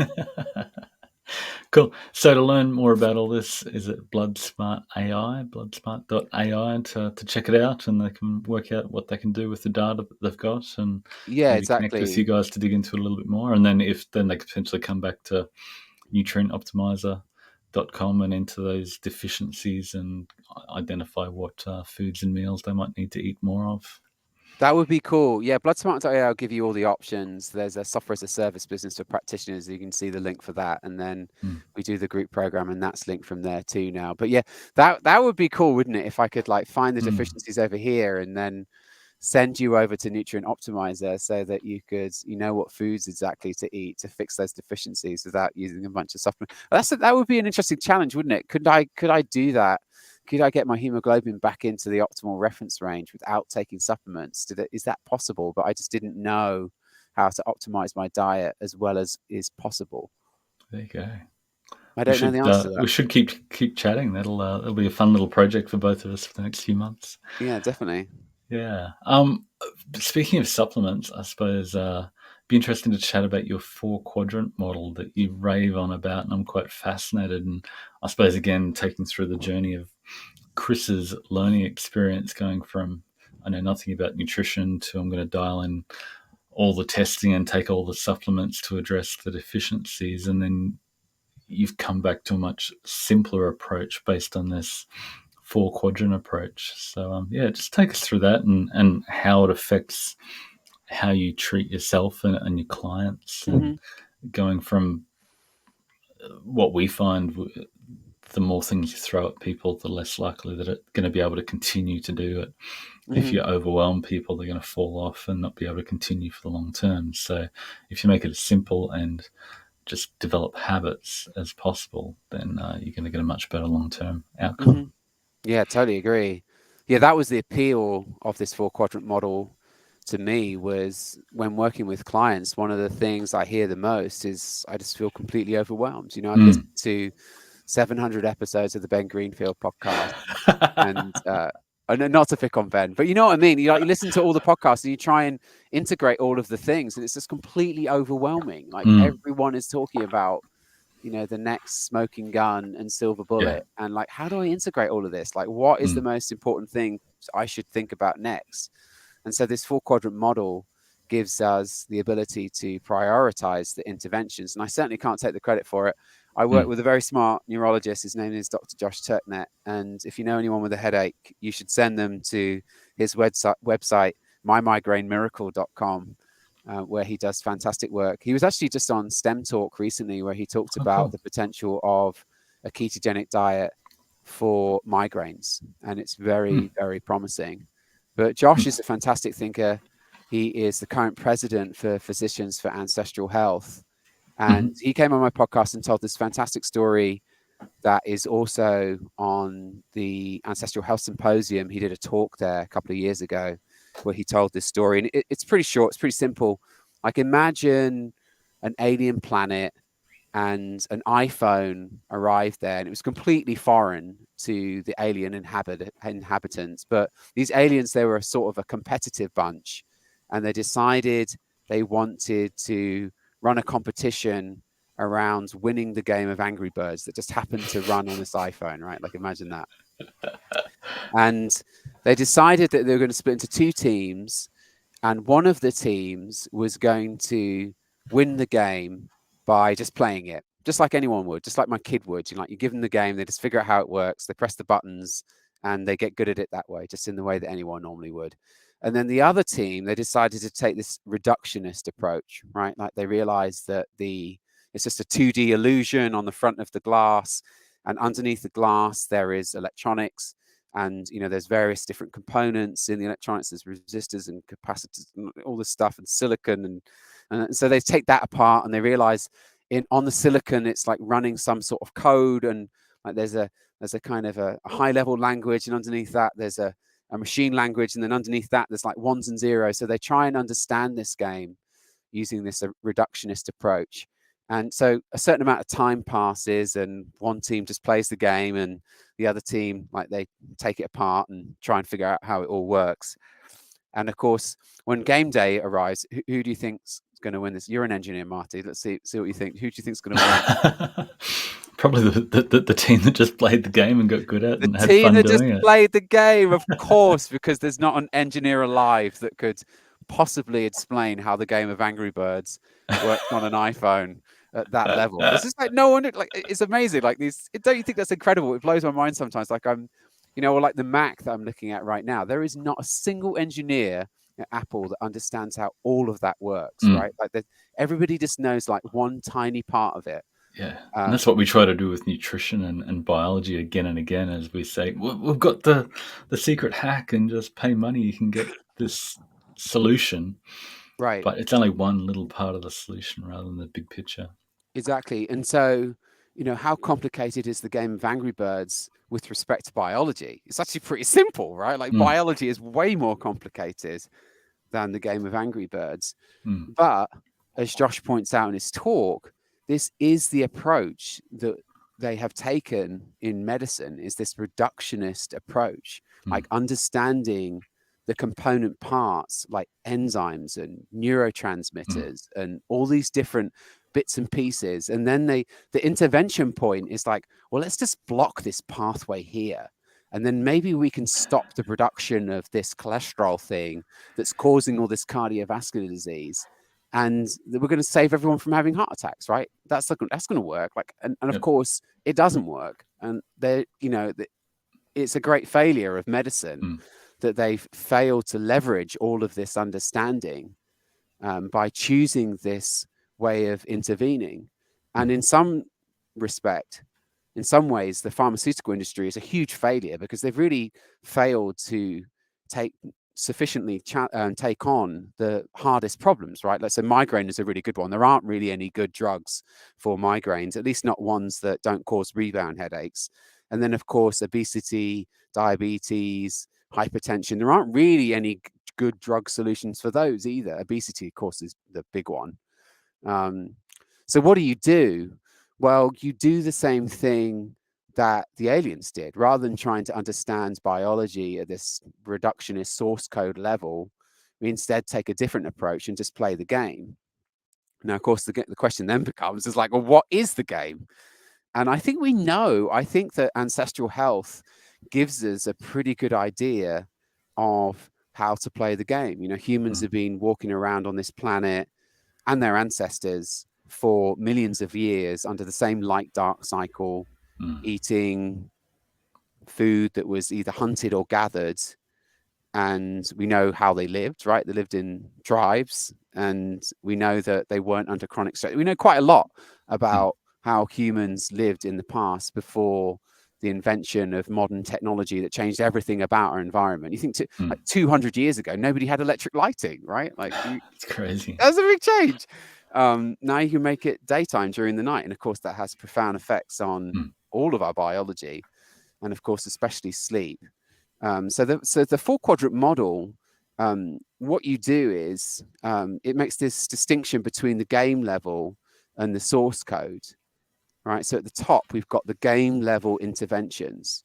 Cool. So to learn more about all this, is it BloodSmart.ai, BloodSmart.ai to check it out, and they can work out what they can do with the data that they've got, and Yeah, maybe connect with you exactly. guys to dig into it a little bit more. And then they could potentially come back to nutrientoptimizer.com and into those deficiencies and identify what foods and meals they might need to eat more of. That would be cool. Yeah, BloodSmart.ai will give you all the options. There's a software as a service business for practitioners. You can see the link for that. And then we do the group program, and that's linked from there too now. But yeah, that would be cool, wouldn't it? If I could like find the deficiencies over here and then send you over to Nutrient Optimizer so that you know what foods exactly to eat to fix those deficiencies without using a bunch of supplements. That would be an interesting challenge, wouldn't it? Could I do that? Could I get my hemoglobin back into the optimal reference range without taking supplements? Is that possible? But I just didn't know how to optimize my diet as well as is possible. There you go. I don't know the answer to that. We should keep chatting. That'll be a fun little project for both of us for the next few months. Yeah, definitely. Yeah. Speaking of supplements, I suppose be interesting to chat about your 4-quadrant model that you rave on about, and I'm quite fascinated. And I suppose again, taking through the journey of Chris's learning experience, going from I know nothing about nutrition to I'm going to dial in all the testing and take all the supplements to address the deficiencies, and then you've come back to a much simpler approach based on this 4-quadrant approach. So yeah, just take us through that and how it affects how you treat yourself and your clients, and going from what we find, the more things you throw at people, the less likely that it's going to be able to continue to do it. If you overwhelm people, they're going to fall off and not be able to continue for the long term. So if you make it as simple and just develop habits as possible, then you're going to get a much better long-term outcome. Yeah, totally agree. Yeah, that was the appeal of this 4-quadrant model to me, was when working with clients, one of the things I hear the most is I just feel completely overwhelmed. You know, I've listened to 700 episodes of the Ben Greenfield podcast, and not to pick on Ben, but you know what I mean? You listen to all the podcasts and you try and integrate all of the things, and it's just completely overwhelming. Like everyone is talking about, you know, the next smoking gun and silver bullet, and like, how do I integrate all of this? Like, what is the most important thing I should think about next? And so this 4-quadrant model gives us the ability to prioritize the interventions. And I certainly can't take the credit for it. I work with a very smart neurologist. His name is Dr. Josh Turknet. And if you know anyone with a headache, you should send them to his website, mymigrainemiracle.com, where he does fantastic work. He was actually just on STEM Talk recently, where he talked about the potential of a ketogenic diet for migraines. And it's very, very promising. But Josh is a fantastic thinker. He is the current president for Physicians for Ancestral Health. And he came on my podcast and told this fantastic story that is also on the Ancestral Health Symposium. He did a talk there a couple of years ago where he told this story. And it's pretty short. It's pretty simple. Like, imagine an alien planet and an iPhone arrived there, and it was completely foreign to the alien inhabitants. But these aliens, they were a sort of a competitive bunch, and they decided they wanted to run a competition around winning the game of Angry Birds that just happened to run on this iPhone, right? Like, imagine that. And they decided that they were going to split into 2 teams, and one of the teams was going to win the game by just playing it, just like anyone would, just like my kid would. You give them the game, they just figure out how it works, they press the buttons, and they get good at it that way, just in the way that anyone normally would. And then the other team, they decided to take this reductionist approach, right? Like, they realized that it's just a 2D illusion on the front of the glass, and underneath the glass there is electronics. And, you know, there's various different components in the electronics. There's resistors and capacitors and all this stuff, and silicon. And so they take that apart, and they realize on the silicon, it's like running some sort of code. And like there's a kind of a high level language. And underneath that, there's a machine language. And then underneath that, there's like ones and zeros. So they try and understand this game using this reductionist approach. And so a certain amount of time passes, and one team just plays the game, and the other team, like, they take it apart and try and figure out how it all works. And of course, when game day arrives, who do you think's going to win this? You're an engineer, Marty. Let's see what you think. Who do you think's going to win? Probably the team that just played the game and got good at it The and had team fun that just doing it. played the game, of course, because there's not an engineer alive that could possibly explain how the game of Angry Birds works on an iPhone at that level. It's just like no one, like, it's amazing. Like, these, don't you think that's incredible? It blows my mind sometimes. Like, or like the Mac that I'm looking at right now, there is not a single engineer at Apple that understands how all of that works, right? Like, everybody just knows like one tiny part of it. Yeah, and that's what we try to do with nutrition and biology again and again, as we say, we've got the secret hack, and just pay money, you can get this solution. Right. But it's only one little part of the solution rather than the big picture. Exactly. And so, how complicated is the game of Angry Birds with respect to biology? It's actually pretty simple, right? Like, biology is way more complicated than the game of Angry Birds. But as Josh points out in his talk, this is the approach that they have taken in medicine, is this reductionist approach, like understanding the component parts like enzymes and neurotransmitters and all these different bits and pieces. And then the intervention point is like, well, let's just block this pathway here. And then maybe we can stop the production of this cholesterol thing that's causing all this cardiovascular disease. And we're going to save everyone from having heart attacks, right? That's going to work. Like, and of course, it doesn't work. And it's a great failure of medicine that they've failed to leverage all of this understanding by choosing this way of intervening. And in some respect, in some ways, the pharmaceutical industry is a huge failure, because they've really failed to sufficiently take on the hardest problems, right? Let's say migraine is a really good one. There aren't really any good drugs for migraines, at least not ones that don't cause rebound headaches. And then, of course, obesity, diabetes, hypertension, there aren't really any good drug solutions for those either. Obesity, of course, is the big one. So what do? Well, you do the same thing that the aliens did. Rather than trying to understand biology at this reductionist source code level, we instead take a different approach and just play the game. Now, of course, the question then becomes, is like, well, what is the game? And I think we know. I think that ancestral health gives us a pretty good idea of how to play the game. Humans have been walking around on this planet and their ancestors for millions of years under the same light-dark cycle, eating food that was either hunted or gathered. And we know how they lived, right? They lived in tribes, and we know that they weren't under chronic stress. We know quite a lot about how humans lived in the past before the invention of modern technology that changed everything about our environment. You think like 200 years ago, nobody had electric lighting, right? Like, it's crazy. That's a big change. Now you can make it daytime during the night. And of course, that has profound effects on all of our biology, and of course, especially sleep. So the 4-quadrant model, what you do is it makes this distinction between the game level and the source code, right? So at the top, we've got the game level interventions.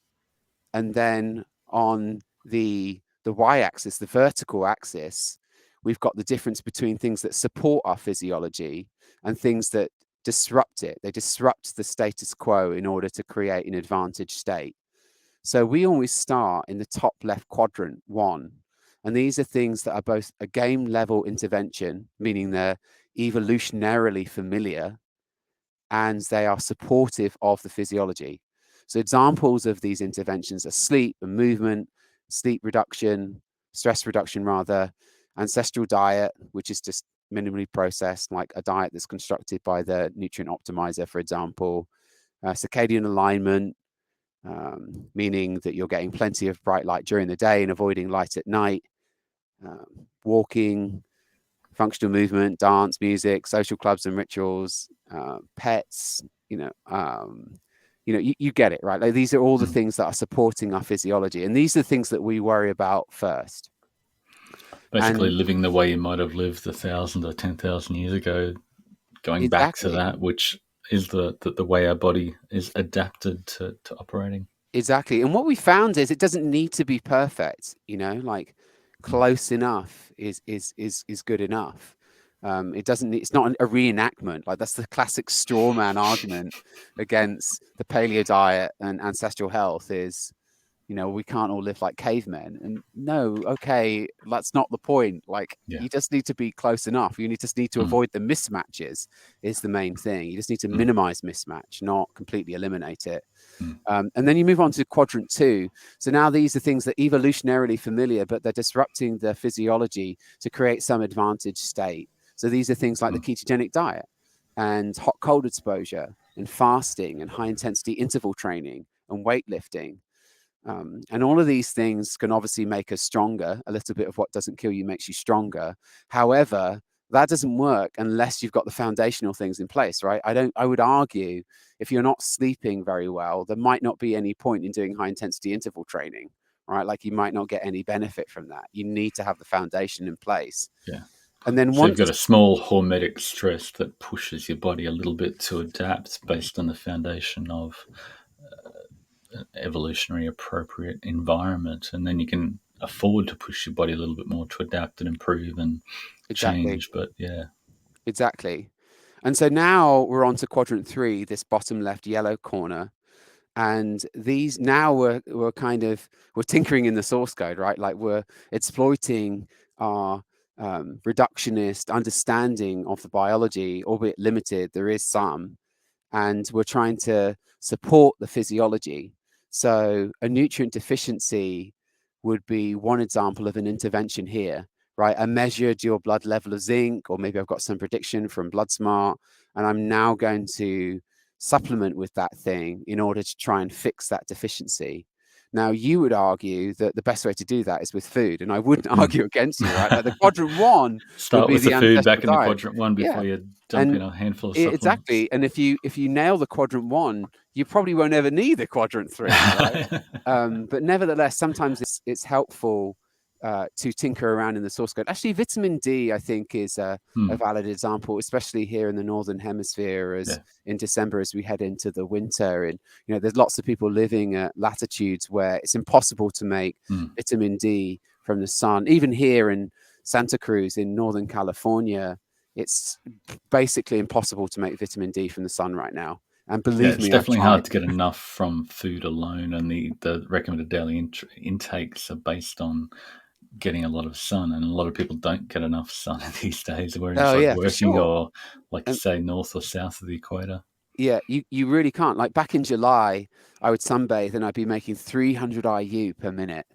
And then on the y-axis, the vertical axis, we've got the difference between things that support our physiology and things that disrupt it. They disrupt the status quo in order to create an advantage state. So we always start in the top left quadrant 1. And these are things that are both a game level intervention, meaning they're evolutionarily familiar, and they are supportive of the physiology. So examples of these interventions are sleep and movement, sleep reduction, stress reduction rather, ancestral diet, which is just minimally processed, like a diet that's constructed by the nutrient optimizer, for example, circadian alignment, meaning that you're getting plenty of bright light during the day and avoiding light at night, walking, functional movement, dance, music, social clubs and rituals, pets, you get it, right? Like, these are all the things that are supporting our physiology. And these are the things that we worry about first. Basically, living the way you might have lived 1,000 or 10,000 years ago, going back to Exactly. that, which is the way our body is adapted to operating. Exactly. And what we found is it doesn't need to be perfect, like Mm. close enough is good enough. It doesn't need, it's not a reenactment. Like that's the classic straw man argument against the paleo diet and ancestral health is, we can't all live like cavemen. And no, okay, that's not the point. Like Yeah. you just need to be close enough. Just need to Mm. avoid the mismatches is the main thing. You just need to Mm. minimize mismatch, not completely eliminate it. Mm. And then you move on to quadrant 2. So now these are things that are evolutionarily familiar, but they're disrupting the physiology to create some advantage state. So these are things like the Mm. ketogenic diet and hot cold exposure and fasting and high intensity interval training and weightlifting. And all of these things can obviously make us stronger. A little bit of what doesn't kill you makes you stronger. However, that doesn't work unless you've got the foundational things in place, right? I would argue if you're not sleeping very well, there might not be any point in doing high intensity interval training, right? Like you might not get any benefit from that. You need to have the foundation in place. Yeah. And then So you've got once, a small hormetic stress that pushes your body a little bit to adapt based on the foundation of evolutionary appropriate environment, and then you can afford to push your body a little bit more to adapt and improve and exactly, change. But yeah. exactly. And so now we're on to quadrant 3, this bottom left yellow corner. And these now we're tinkering in the source code, right? Like we're exploiting our reductionist understanding of the biology, albeit limited. There is some, and we're trying to support the physiology. So a nutrient deficiency would be one example of an intervention here, right? I measured your blood level of zinc, or maybe I've got some prediction from BloodSmart, and I'm now going to supplement with that thing in order to try and fix that deficiency. Now, you would argue that the best way to do that is with food, and I wouldn't Mm. argue against you, right? Like the quadrant 1 would Start be with the the food ancestral back into diet. quadrant 1 Yeah. before you dump in And a handful of supplements. exactly. And if you nail the quadrant 1, you probably won't ever need the quadrant 3, right? But nevertheless, sometimes it's helpful to tinker around in the source code. Actually, vitamin D, I think, is a valid example, especially here in the northern hemisphere, as Yeah. in December as we head into the winter. And there's lots of people living at latitudes where it's impossible to make vitamin D from the sun. Even here in Santa Cruz in Northern California, it's basically impossible to make vitamin D from the sun right now. And Yeah, believe it's me, I've definitely hard tried. to get enough from food alone, and the recommended daily intakes are based on getting a lot of sun, and a lot of people don't get enough sun these days. We're Oh inside yeah, for working, sure. or like you And say, north or south of the equator. yeah, you really can't. Like back in July, I would sunbathe and I'd be making 300 IU per minute.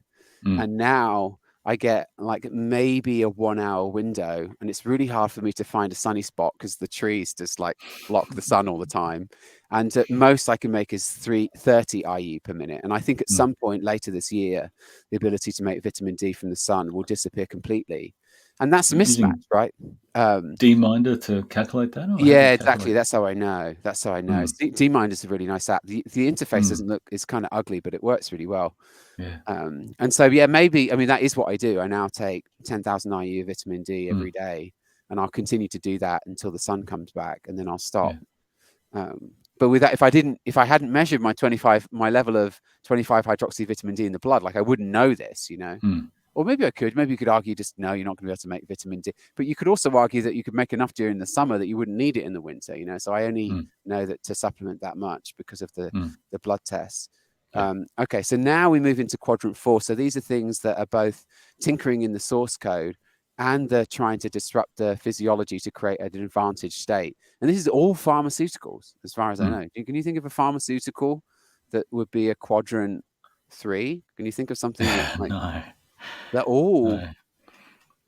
Mm. And now I get like maybe a 1 hour window, and it's really hard for me to find a sunny spot because the trees just like block the sun all the time. And at most I can make is 330 IU per minute. And I think at Mm. some point later this year, the ability to make vitamin D from the sun will disappear completely. And that's a mismatch, Using right? DMinder to calculate that, or how do you Yeah, exactly. calculate? That's how I know. That's how I know. Mm. DMind is a really nice app. The interface Mm. doesn't look, it's kind of ugly, but it works really well. Yeah. And so, yeah, maybe, I mean, that is what I do. I now take 10,000 IU vitamin D every Mm. day, and I'll continue to do that until the sun comes back, and then I'll stop. Yeah. But with that, if I hadn't measured my level of 25 hydroxy vitamin D in the blood, like I wouldn't know this, Mm. Or maybe I could. Maybe you could argue just no, you're not going to be able to make vitamin D. But you could also argue that you could make enough during the summer that you wouldn't need it in the winter. So I only Mm. know that to supplement that much because of Mm. the blood tests. Yeah. Okay, so now we move into quadrant 4. So these are things that are both tinkering in the source code and they're trying to disrupt the physiology to create an advantage state. And this is all pharmaceuticals, as far as I Mm. know. Can you think of a pharmaceutical that would be a quadrant 3? Can you think of something that like No. they're all No.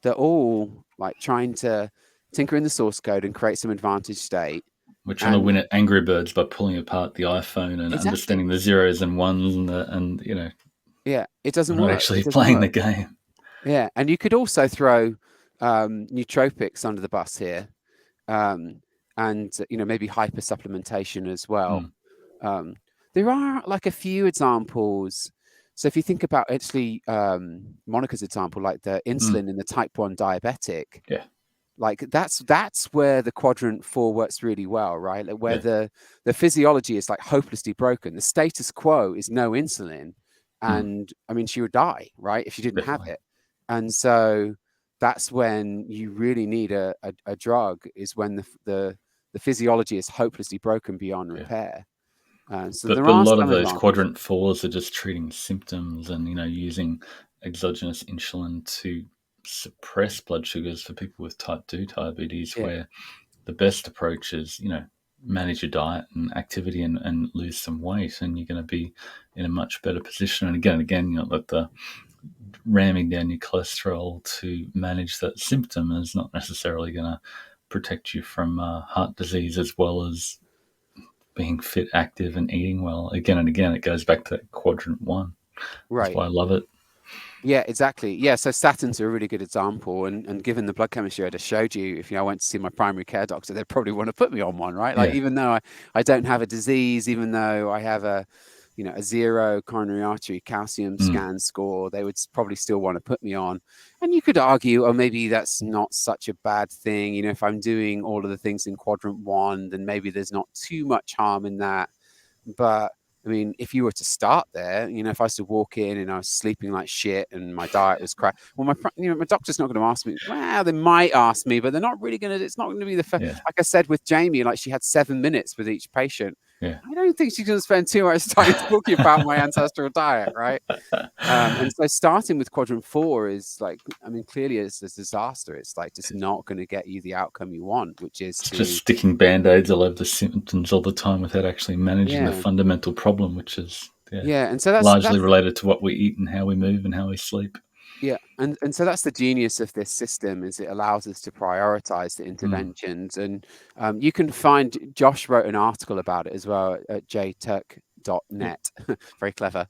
they're all like trying to tinker in the source code and create some advantage state. We're trying to And win at Angry Birds by pulling apart the iPhone and exactly, understanding the zeros and ones, and yeah, it we're doesn't not work. actually It doesn't playing the work. game. Yeah, and you could also throw nootropics under the bus here, and maybe hyper supplementation as well. Mm. Um, there are like a few examples. So if you think about actually Monica's example, like the Mm. insulin in the type 1 diabetic, Yeah. like that's where the quadrant 4 works really well, right? Like where Yeah. the physiology is like hopelessly broken. The status quo is no insulin, Mm, and I mean she would die, right, if she didn't have definitely. it. And so that's when you really need a drug, is when the physiology is hopelessly broken beyond Yeah. repair. So But there a are lot of some those advantages. quadrant fours are just treating symptoms and using exogenous insulin to suppress blood sugars for people with type 2 diabetes, Yeah, where the best approach is manage your diet and activity and lose some weight, and you're going to be in a much better position. And again, like the ramming down your cholesterol to manage that symptom is not necessarily going to protect you from heart disease, as well as being fit, active, and eating well. Again and again, it goes back to that quadrant 1. That's right. why I love it. Yeah, exactly. Yeah, so statins are a really good example, and given the blood chemistry I just showed you, if I went to see my primary care doctor, they'd probably want to put me on one, right? Like Yeah. even though I don't have a disease, even though I have a a 0 coronary artery calcium Mm. scan score, they would probably still want to put me on. And you could argue, oh, maybe that's not such a bad thing. If I'm doing all of the things in quadrant 1, then maybe there's not too much harm in that. But I mean, if you were to start there, if I was to walk in and I was sleeping like shit and my diet was crap, well, my doctor's not going to ask me. Well, they might ask me, but they're not really going to. It's not going to be Yeah. like I said with Jamie, like she had 7 minutes with each patient. Yeah. I don't think she's going to spend 2 hours time talking about my ancestral diet, right? And so starting with quadrant 4 is like, I mean, clearly it's a disaster. It's like just not going to get you the outcome you want, which is It's just to, sticking band-aids all over the symptoms all the time without actually managing the yeah, fundamental problem, which is yeah. And so largely that's related to what we eat and how we move and how we sleep. Yeah, and so that's the genius of this system, is it allows us to prioritize the Mm. interventions. And you can find, Josh wrote an article about it as well at Yep. jturk.net. Very clever.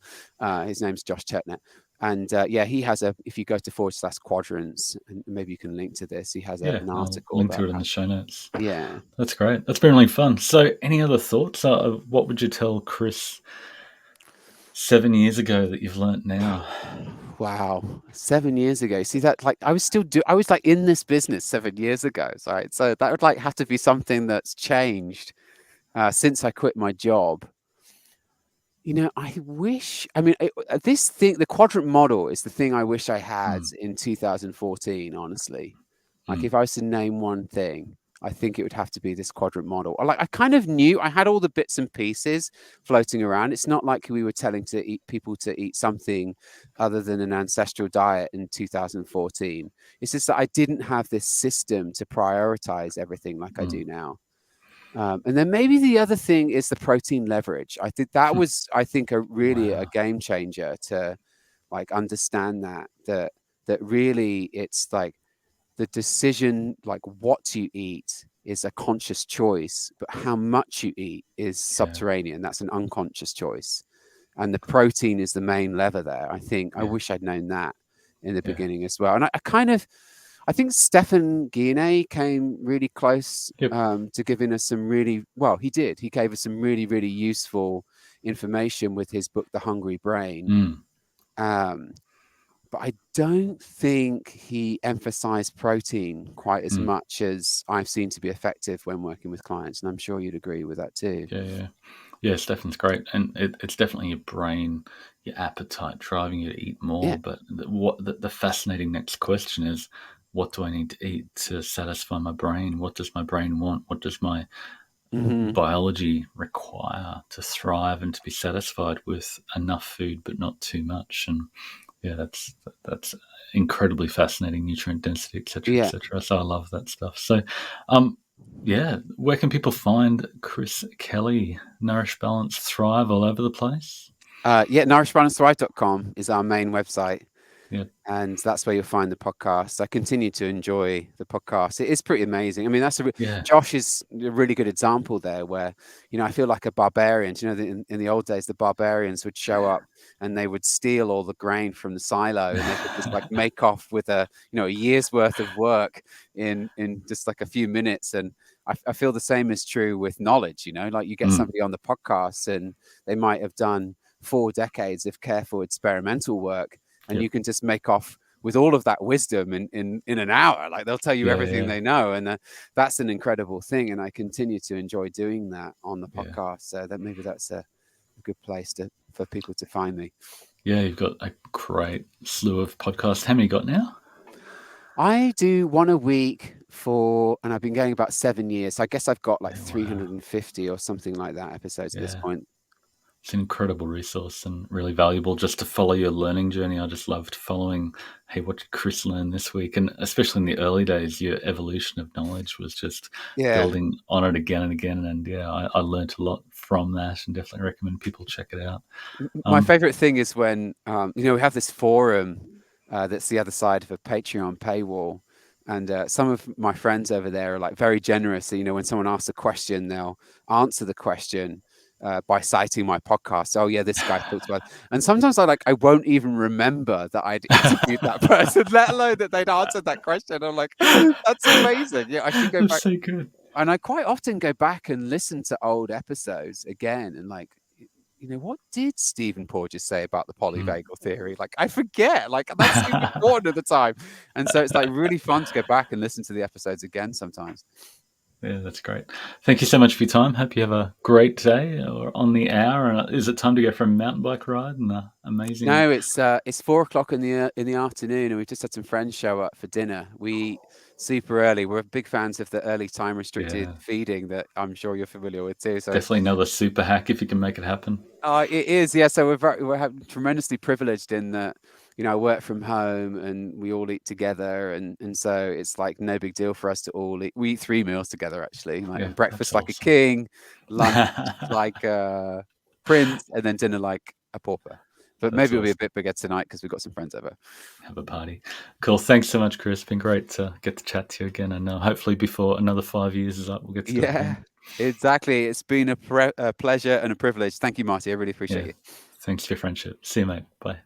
His name's Josh Turknet. And yeah, he has if you go to /quadrants, and maybe you can link to this, he has Yeah, an I'll article link that, to it in the show notes. yeah. That's great. That's been really fun. So, any other thoughts? What would you tell Chris 7 years ago that you've learnt now? Wow, 7 years ago. See that, like I was like in this business 7 years ago, right? So that would like have to be something that's changed since I quit my job. I wish, I mean, this thing, the quadrant model is the thing I wish I had Mm. in 2014, honestly. Like, Mm. if I was to name one thing, I think it would have to be this quadrant model. Like, I kind of knew I had all the bits and pieces floating around. It's not like we were telling people to eat something other than an ancestral diet in 2014. It's just that I didn't have this system to prioritize everything like I Mm. do now. And then maybe the other thing is the protein leverage. I think that was, I think, a really a Wow. game changer to like understand that really it's like the decision, like what you eat is a conscious choice, but how much you eat is Yeah. subterranean. That's an unconscious choice. And the protein is the main lever there. I Yeah. wish I'd known that in the Yeah. beginning as well. And I think Stefan Guyenet came really close Yep. to giving us some really, well, he did. He gave us some really, really useful information with his book, The Hungry Brain. Mm. Um, but I don't think he emphasized protein quite as Mm. much as I've seen to be effective when working with clients. And I'm sure you'd agree with that too. Yeah. Yeah. Yeah, Stefan's great, and it's definitely your brain, your appetite driving you to eat Yeah. more. But the fascinating next question is, what do I need to eat to satisfy my brain? What does my brain want? What does my Hmm. biology require to thrive and to be satisfied with enough food but not too much? And yeah, that's incredibly fascinating, nutrient density, etc., Yeah. etc. So I love that stuff. So, um, yeah, where can people find Chris Kelly? Nourish Balance Thrive all over the place. Yeah. NourishBalanceThrive.com is our main website. Yeah, And that's where you'll find the podcast. I continue to enjoy the podcast. It is pretty amazing. I mean, yeah, Josh is a really good example there, where I feel like a barbarian. In the old days, the barbarians would show up and they would steal all the grain from the silo, and they could just like make off with a year's worth of work in just like a few minutes. And I feel the same is true with knowledge. Like you get mm, somebody on the podcast and they might have done 4 decades of careful experimental work, and yep, you can just make off with all of that wisdom in an hour. Like they'll tell you Yeah, everything yeah, they know, and that's an incredible thing. And I continue to enjoy doing that on the yeah. podcast. So that maybe that's a good place for people to find me. Yeah, you've got a great slew of podcasts. How many you got now? I do one a week and I've been going about 7 years. So I guess I've got like Yeah, wow. 350 or something like that episodes at this Yeah. point. It's an incredible resource and really valuable just to follow your learning journey. I just loved following, hey, what did Chris learn this week? And especially in the early days, your evolution of knowledge was just Yeah. building on it again and again. And yeah, I learned a lot from that and definitely recommend people check it out. My Um, favorite thing is when, we have this forum that's the other side of a Patreon paywall. And some of my friends over there are like very generous. So, when someone asks a question, they'll answer the question by citing my podcast. Oh yeah, this guy talks about. And sometimes I won't even remember that I'd interviewed that person, let alone that they'd answered that question. I'm like, that's amazing. Yeah, I should go that's back. so good. And I quite often go back and listen to old episodes again and what did Stephen Porges say about the Mm. polyvagal theory? Like, I forget. Like, that seemed important at the time. And so it's like really fun to go back and listen to the episodes again sometimes. Yeah, that's great. Thank you so much for your time. Hope you have a great day or on the hour. And is it time to go for a mountain bike ride? And amazing. No, it's 4 o'clock in the afternoon, and we've just had some friends show up for dinner. We eat super early. We're big fans of the early time restricted Yeah, feeding that I'm sure you're familiar with too. So definitely another super hack if you can make it happen. it is, yeah. So we're tremendously privileged in that, I work from home and we all eat together, and so it's like no big deal for us to all eat. We eat 3 meals together actually, like Yeah, and that's breakfast like a awesome. king, lunch like a prince, and then dinner like a pauper. But That's maybe it'll be a awesome. bit bigger tonight because we've got some friends over. Have a party. Cool. Thanks so much, Chris. Been great to get to chat to you again. And hopefully before another 5 years is up, we'll get to do it Yeah, again. exactly. It's been a pleasure and a privilege. Thank you, Marty. I really appreciate Yeah. you. Thanks for your friendship. See you, mate. Bye.